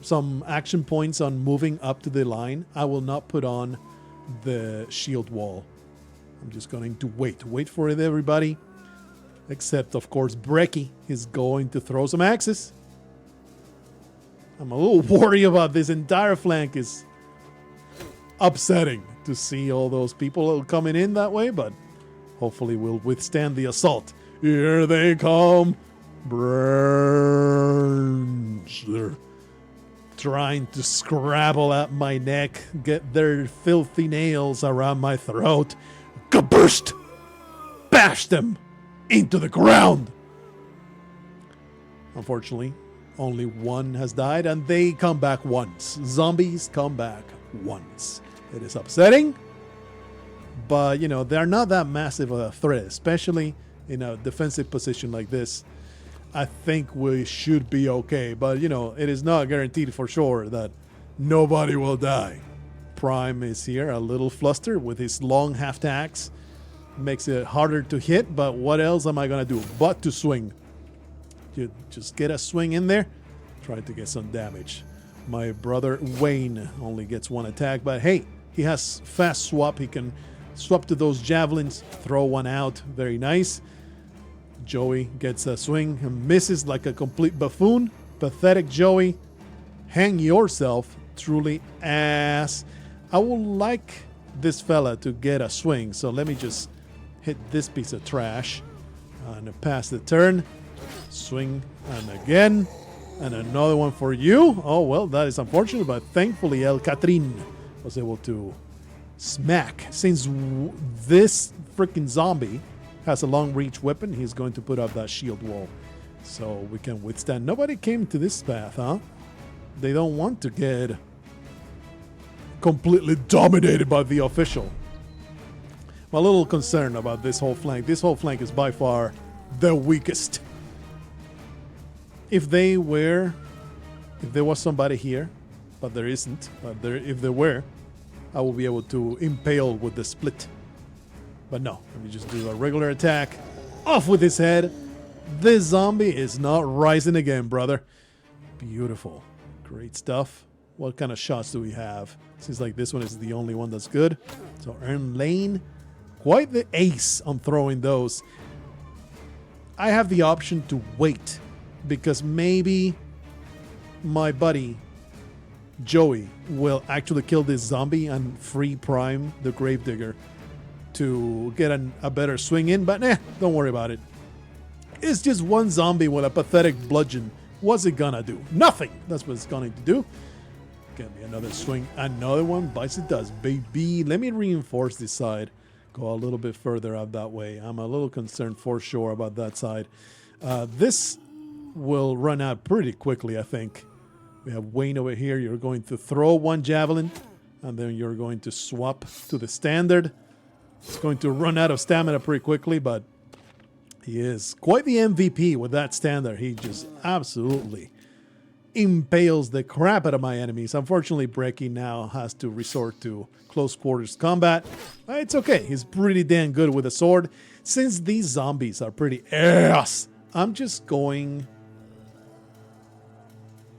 some action points on moving up to the line, I will not put on the shield wall. I'm just going to wait for it, everybody. Except, of course, Brecky is going to throw some axes. I'm a little worried about this entire flank. Is upsetting to see all those people coming in that way, but hopefully we'll withstand the assault. Here they come. Branch. They're trying to scrabble at my neck, get their filthy nails around my throat. Kaburst! Bash them into the ground! Unfortunately, only one has died, and they come back once. Zombies come back once. It is upsetting, but, you know, they're not that massive of a threat, especially in a defensive position like this. I think we should be okay, but, you know, it is not guaranteed for sure that nobody will die. Prime is here, a little flustered with his long half axe. Makes it harder to hit, but what else am I going to do but to swing? You just get a swing in there, try to get some damage. My brother Wayne only gets one attack, but hey, he has fast swap. He can swap to those javelins, throw one out. Very nice. Joey gets a swing and misses like a complete buffoon. Pathetic Joey. Hang yourself, truly ass. I would like this fella to get a swing, so let me just hit this piece of trash and pass the turn. Swing and again. And another one for you. Oh, well, that is unfortunate, but thankfully El Catrin was able to smack. Since this freaking zombie has a long reach weapon, he's going to put up that shield wall so we can withstand. Nobody came to this path, huh? They don't want to get completely dominated by the official. I'm a little concerned about this whole flank. This whole flank is by far the weakest. If there was somebody here, but there isn't, but if there were, I will be able to impale with the split. But no, let me just do a regular attack. Off with his head. This zombie is not rising again, brother. Beautiful. Great stuff. What kind of shots do we have? Seems like this one is the only one that's good. So earn lane. Quite the ace on throwing those. I have the option to wait, because maybe my buddy Joey will actually kill this zombie and free Prime, the Gravedigger, to get a better swing in. But don't worry about it. It's just one zombie with a pathetic bludgeon. What's it gonna do? Nothing. That's what it's going to do. Get me another swing. Another one. Bites it does, baby. Let me reinforce this side. Go a little bit further out that way. I'm a little concerned for sure about that side. This will run out pretty quickly, I think. We have Wayne over here. You're going to throw one javelin, and then you're going to swap to the standard. It's going to run out of stamina pretty quickly, but he is quite the MVP with that standard. He just absolutely impales the crap out of my enemies. Unfortunately, Brecky now has to resort to close quarters combat. It's okay. He's pretty damn good with a sword. Since these zombies are pretty ass, I'm just going...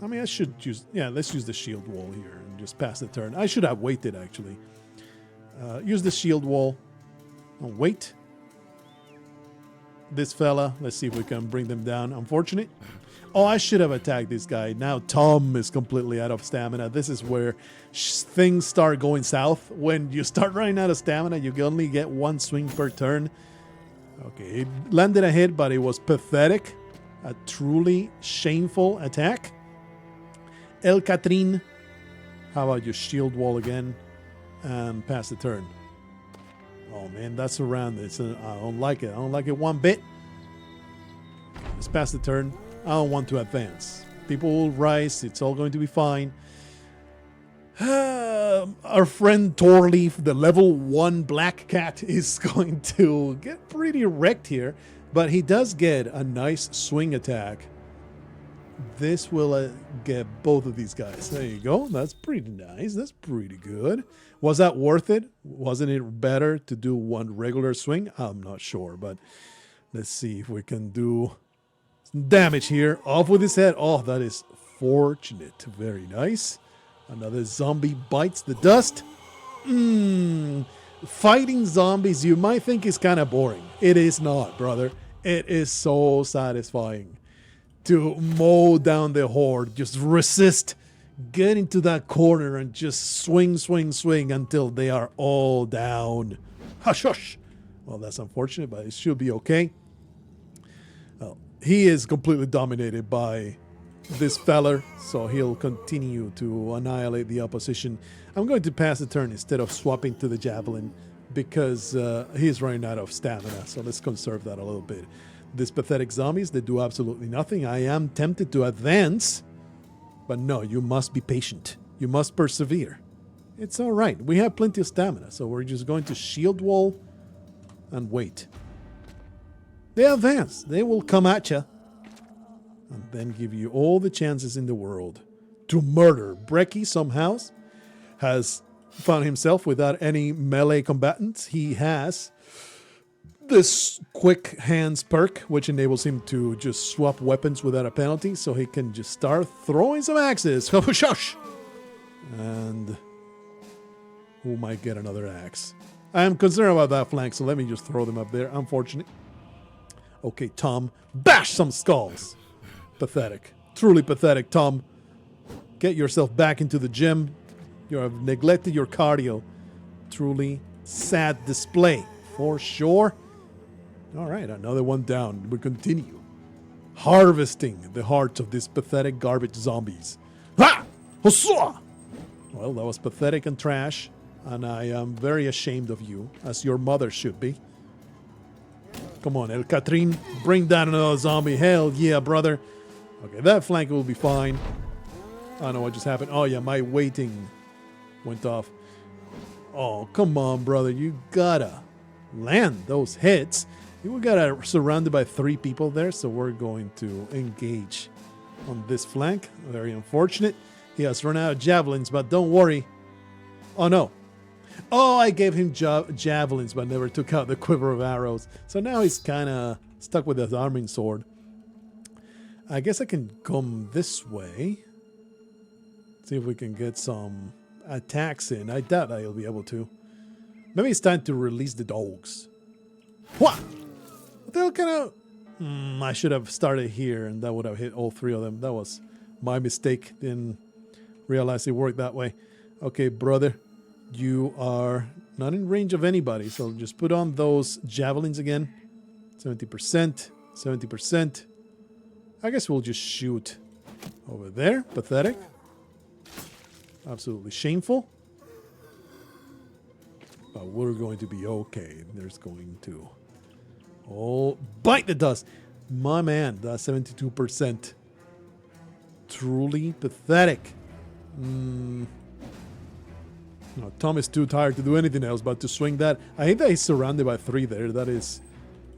I mean, I should use... Yeah, let's use the shield wall here and just pass the turn. I should have waited, actually. Use the shield wall. And wait. This fella. Let's see if we can bring them down. Unfortunate. Oh, I should have attacked this guy. Now Tom is completely out of stamina. This is where things start going south. When you start running out of stamina, you can only get one swing per turn. Okay, it landed a hit, but it was pathetic. A truly shameful attack. El Catrin, how about your shield wall again? And pass the turn. Oh man, that's around. I don't like it. I don't like it one bit. Let's pass the turn. I don't want to advance. People will rise. It's all going to be fine. Our friend Torleaf, the level 1 black cat, is going to get pretty wrecked here. But he does get a nice swing attack. This will get both of these guys. There you go. That's pretty nice. That's pretty good. Was that worth it? Wasn't it better to do one regular swing? I'm not sure, but let's see if we can do some damage here. Off with his head. Oh, that is fortunate. Very nice. Another zombie bites the dust. Fighting zombies, you might think is kind of boring. It is not, brother. It is so satisfying to mow down the horde. Just resist. Get into that corner and just swing, swing, swing until they are all down. Hush, hush. Well, that's unfortunate, but it should be okay. Well, he is completely dominated by this feller, so he'll continue to annihilate the opposition. I'm going to pass the turn instead of swapping to the javelin because he's running out of stamina, so let's conserve that a little bit. These pathetic zombies, they do absolutely nothing. I am tempted to advance, but no, you must be patient. You must persevere. It's all right. We have plenty of stamina, so we're just going to shield wall and wait. They advance. They will come at you and then give you all the chances in the world to murder. Brecky somehow has found himself without any melee combatants. He has this quick hands perk, which enables him to just swap weapons without a penalty, so he can just start throwing some axes. And who might get another axe? I am concerned about that flank, so let me just throw them up there. Unfortunate. Okay, Tom, bash some skulls. Pathetic. Truly pathetic, Tom. Get yourself back into the gym. You have neglected your cardio. Truly sad display, for sure. All right, another one down. We continue harvesting the hearts of these pathetic garbage zombies. Ha! Well, that was pathetic and trash, and I am very ashamed of you, as your mother should be. Come on, El Catrin, bring down another zombie. Hell yeah, brother. Okay, that flank will be fine. I don't know what just happened. Oh yeah, my waiting went off. Oh, come on, brother. You gotta land those hits. You got surrounded by 3 people there, so we're going to engage on this flank. Very unfortunate. He has run out of javelins, but don't worry. Oh, no. Oh, I gave him javelins, but never took out the quiver of arrows. So now he's kind of stuck with his arming sword. I guess I can come this way. See if we can get some attacks in. I doubt I'll be able to. Maybe it's time to release the dogs. What? What the hell kind of... I should have started here, and that would have hit all 3 of them. That was my mistake. Didn't realize it worked that way. Okay, brother. You are not in range of anybody, so just put on those javelins again. 70%. 70%. I guess we'll just shoot over there. Pathetic. Absolutely shameful. But we're going to be okay. There's going to... Oh, bite the dust. My man, that's 72%. Truly pathetic. No, Tom is too tired to do anything else but to swing that. I hate that he's surrounded by 3 there. That is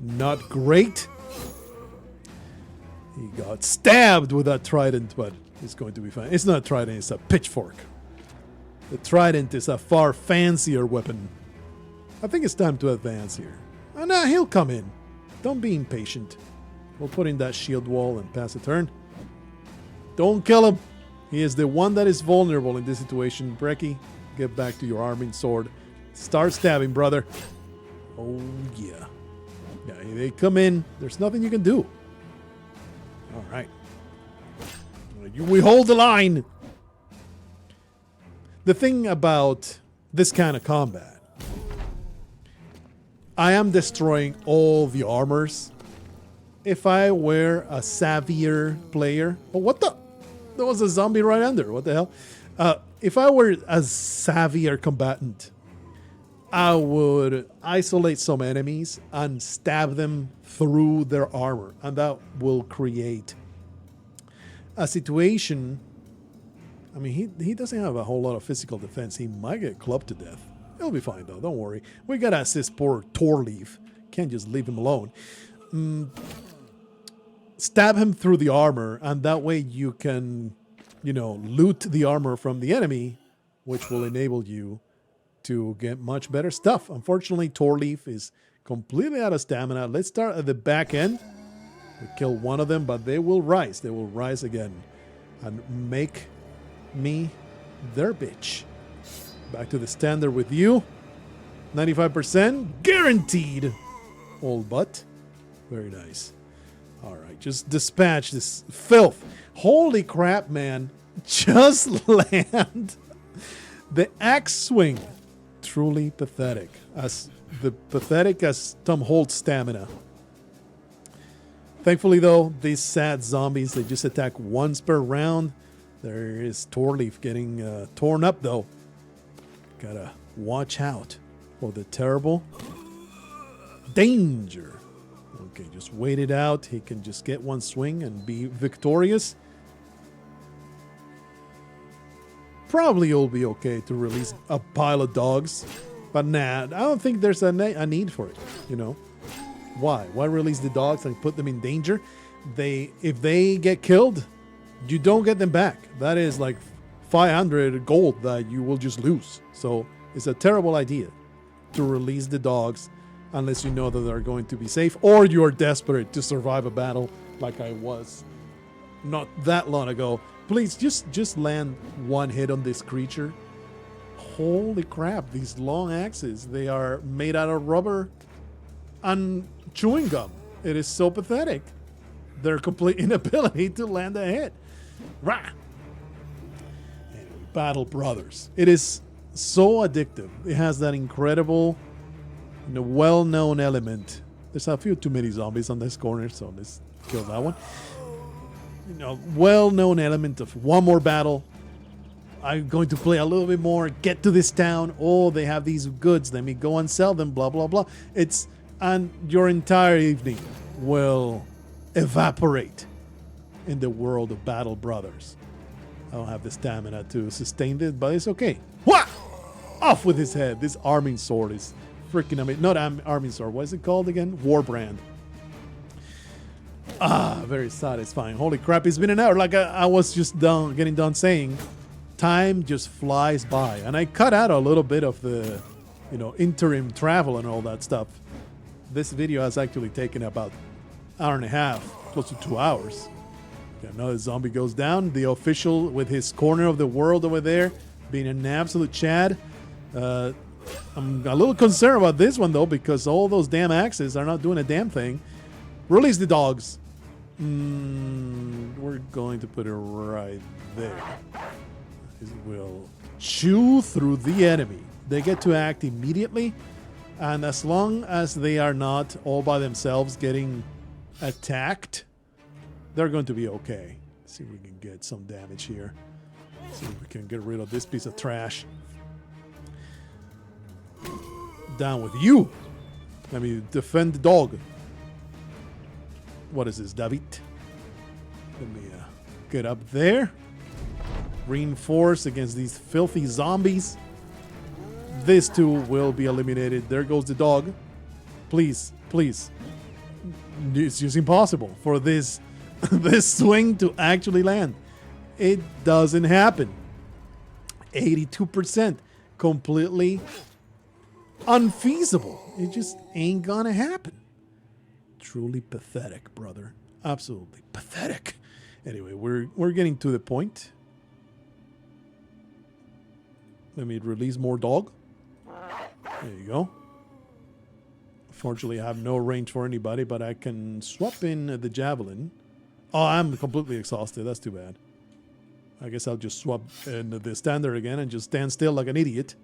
not great. He got stabbed with that trident, but it's going to be fine. It's not a trident, it's a pitchfork. The trident is a far fancier weapon. I think it's time to advance here. Oh, no, he'll come in. Don't be impatient. We'll put in that shield wall and pass the turn. Don't kill him. He is the one that is vulnerable in this situation. Brecky, get back to your arming sword. Start stabbing, brother. Oh, yeah. Yeah, they come in. There's nothing you can do. All right. We hold the line. The thing about this kind of combat, I am destroying all the armors. If I were a savvier player... Oh, what the... There was a zombie right under. What the hell? If I were a savvier combatant, I would isolate some enemies and stab them through their armor. And that will create a situation. I mean, he doesn't have a whole lot of physical defense. He might get clubbed to death. He'll be fine, though. Don't worry. We got to assist poor Torleaf. Can't just leave him alone. Stab him through the armor, and that way you can, loot the armor from the enemy, which will enable you to get much better stuff. Unfortunately, Torleaf is completely out of stamina. Let's start at the back end. We kill one of them, but they will rise. They will rise again and make me their bitch. Back to the standard with you. 95% guaranteed. Old butt. Very nice. All right, just dispatch this filth. Holy crap, man. Just land the axe swing. Truly pathetic. As pathetic as Tom Holt's stamina. Thankfully, though, these sad zombies, they just attack once per round. There is Torleaf getting torn up, though. Gotta watch out for the terrible danger. Okay, just wait it out. He can just get one swing and be victorious. Probably you'll be okay to release a pile of dogs. But nah, I don't think there's a need for it, Why? Why release the dogs and put them in danger? If they get killed, you don't get them back. That is like 500 gold that you will just lose. So it's a terrible idea to release the dogs unless you know that they're going to be safe or you're desperate to survive a battle like I was not that long ago. Please just land one hit on this creature. Holy crap, these long axes, they are made out of rubber and chewing gum. It is so pathetic. Their complete inability to land a hit. Rah! Anyway, Battle Brothers. It is so addictive. It has that incredible, well-known element. There's a few too many zombies on this corner, so let's kill that one. Well-known element of one more battle. I'm going to play a little bit more, get to this town. Oh, they have these goods. Let me go and sell them, blah, blah, blah. And your entire evening will evaporate in the world of Battle Brothers. I don't have the stamina to sustain this, but it's okay. Wha! Off with his head. This arming sword is freaking amazing. Not arming sword. What is it called again? Warbrand. Very satisfying. Holy crap, it's been an hour. Like I was just getting done saying, time just flies by. And I cut out a little bit of the, interim travel and all that stuff. This video has actually taken about an hour and a half, close to 2 hours. Okay, another zombie goes down. The official with his corner of the world over there, being an absolute Chad. I'm a little concerned about this one, though, because all those damn axes are not doing a damn thing. Release the dogs. We're going to put it right there. It will chew through the enemy. They get to act immediately, and as long as they are not all by themselves getting attacked, they're going to be okay. Let's see if we can get some damage here. Let's see if we can get rid of this piece of trash. Down with you. Let me defend the dog. What is this, David? Let me get up there. Reinforce against these filthy zombies. This too will be eliminated. There goes the dog. Please, please. It's just impossible for this swing to actually land. It doesn't happen. 82%. Completely unfeasible. It just ain't gonna happen. Truly pathetic, brother. Absolutely pathetic. Anyway, we're getting to the point. Let me release more dog. There you go. Fortunately, I have no range for anybody, but I can swap in the javelin. Oh, I'm completely exhausted. That's too bad. I guess I'll just swap in the standard again and just stand still like an idiot.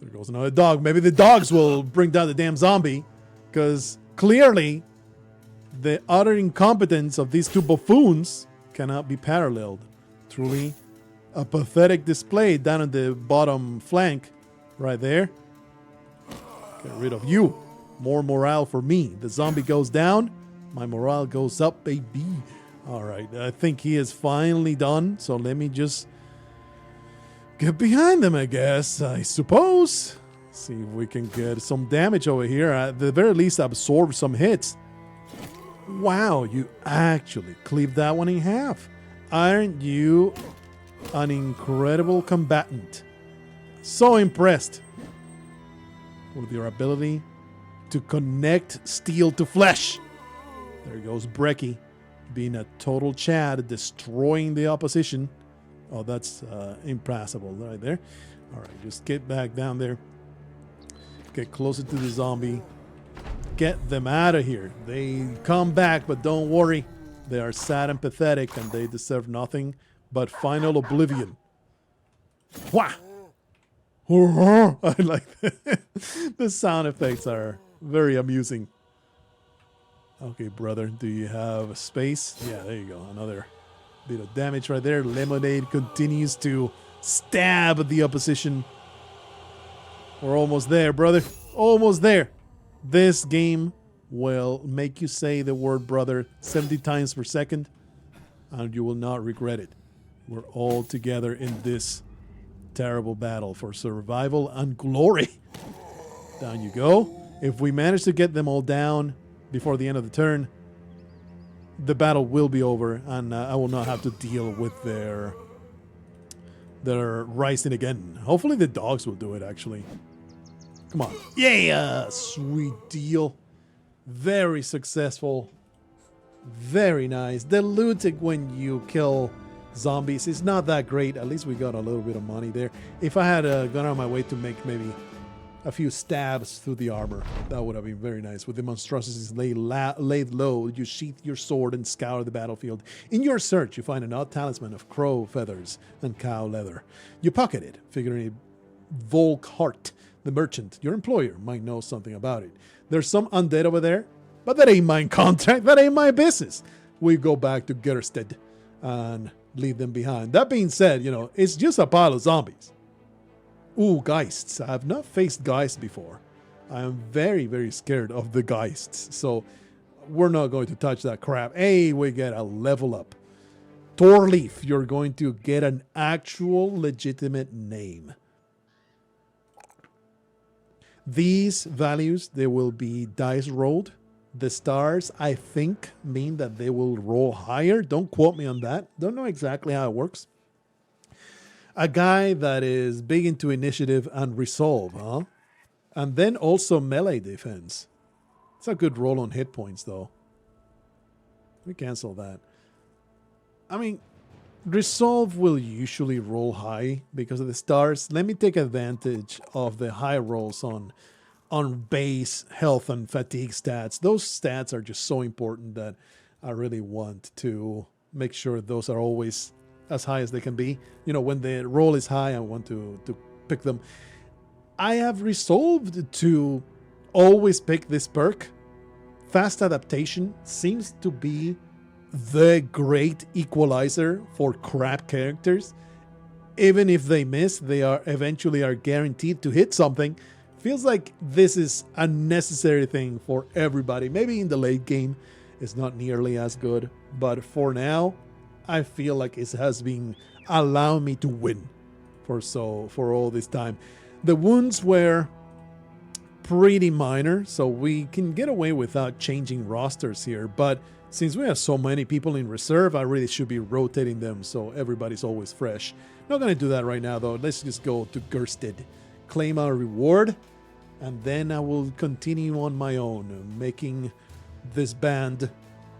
There goes another dog. Maybe the dogs will bring down the damn zombie, because clearly the utter incompetence of these two buffoons cannot be paralleled. Truly a pathetic display down on the bottom flank right there. Get rid of you. More morale for me. The zombie goes down. My morale goes up, baby. All right. I think he is finally done. So let me just get behind him, I guess. I suppose. See if we can get some damage over here. At the very least, absorb some hits. Wow, you actually cleaved that one in half. Aren't you an incredible combatant? So impressed with your ability to connect steel to flesh. There goes Brecky, being a total Chad, destroying the opposition. Oh, that's impassable right there. All right, just get back down there. Get closer to the zombie. Get them out of here. They come back, but don't worry. They are sad and pathetic, and they deserve nothing but final oblivion. Wah! I like that. The sound effects are very amusing. Okay, brother, do you have space? Yeah, there you go. Another bit of damage right there. Lemonade continues to stab the opposition. We're almost there, brother. Almost there. This game will make you say the word brother 70 times per second, and you will not regret it. We're all together in this terrible battle for survival and glory. Down you go. If we manage to get them all down before the end of the turn, the battle will be over, and I will not have to deal with their rising again. Hopefully the dogs will do it, actually. Come on. Yeah, sweet deal. Very successful. Very nice. The loot when you kill zombies is not that great. At least we got a little bit of money there. If I had gone on my way to make maybe a few stabs through the armor, that would have been very nice. With the monstrosities laid low, you sheath your sword and scour the battlefield. In your search, you find an odd talisman of crow feathers and cow leather. You pocket it, figuring Volkhart, the merchant, your employer, might know something about it. There's some undead over there, but that ain't my contract. That ain't my business. We go back to Gersted and leave them behind. That being said, it's just a pile of zombies. Ooh, Geists. I have not faced Geists before. I am very, very scared of the Geists. So we're not going to touch that crap. Hey, we get a level up. Torleaf, you're going to get an actual legitimate name. These values, they will be dice rolled. The stars, I think, mean that they will roll higher. Don't quote me on that. Don't know exactly how it works. A guy that is big into initiative and resolve, huh? And then also melee defense. It's a good roll on hit points, though. We cancel that. I mean, resolve will usually roll high because of the stars. Let me take advantage of the high rolls on base health and fatigue stats. Those stats are just so important that I really want to make sure those are always as high as they can be. When the roll is high, I want to pick them. I have resolved to always pick this perk. Fast adaptation seems to be the great equalizer for crap characters. Even if they miss, they are eventually guaranteed to hit something. Feels like this is a necessary thing for everybody. Maybe in the late game it's not nearly as good, but for now I feel like it has been allowing me to win for all this time. The wounds were pretty minor, so we can get away without changing rosters here, but since we have so many people in reserve, I really should be rotating them so everybody's always fresh. Not going to do that right now, though. Let's just go to Gersted, claim our reward, and then I will continue on my own, making this band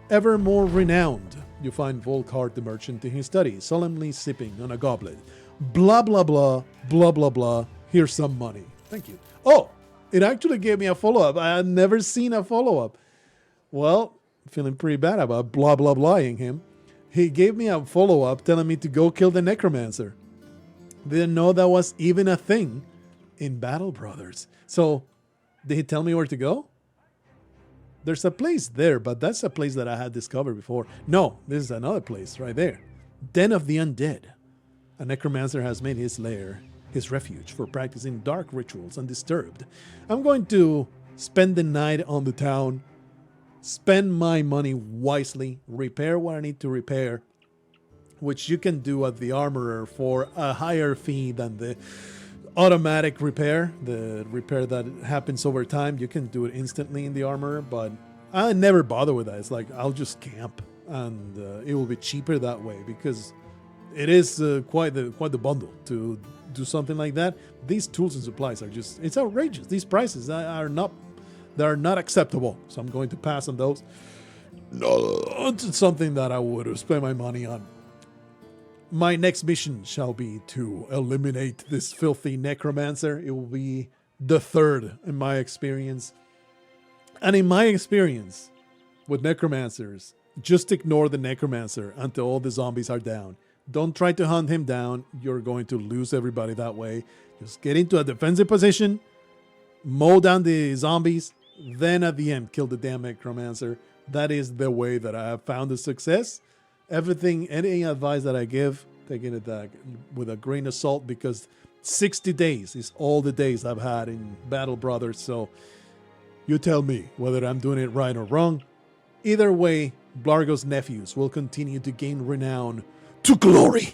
ever more renowned. You find Volkhart the merchant in his study, solemnly sipping on a goblet. Blah, blah, blah, blah, blah, blah. Here's some money. Thank you. Oh, it actually gave me a follow-up. I had never seen a follow-up. Well, feeling pretty bad about blah, blah, blahing him. He gave me a follow-up telling me to go kill the necromancer. Didn't know that was even a thing in Battle Brothers. So, did he tell me where to go? There's a place there, but that's a place that I had discovered before. No, this is another place right there. Den of the Undead. A necromancer has made his lair his refuge for practicing dark rituals undisturbed. I'm going to spend the night on the town, spend my money wisely, repair what I need to repair, which you can do at the armorer for a higher fee than the automatic repair, the repair that happens over time. You can do it instantly in the armorer, but I never bother with that. It's like I'll just camp, and it will be cheaper that way because it is quite the bundle to do something like that. These tools and supplies are it's outrageous. These prices are not acceptable. So I'm going to pass on those. No, it's something that I would spend my money on. My next mission shall be to eliminate this filthy necromancer. It will be the third in my experience. And in my experience with necromancers, just ignore the necromancer until all the zombies are down. Don't try to hunt him down. You're going to lose everybody that way. Just get into a defensive position, mow down the zombies, then at the end, kill the damn necromancer. That is the way that I have found the success. Any advice that I give, taking it with a grain of salt, because 60 days is all the days I've had in Battle Brothers. So you tell me whether I'm doing it right or wrong. Either way, Blargo's nephews will continue to gain renown to glory.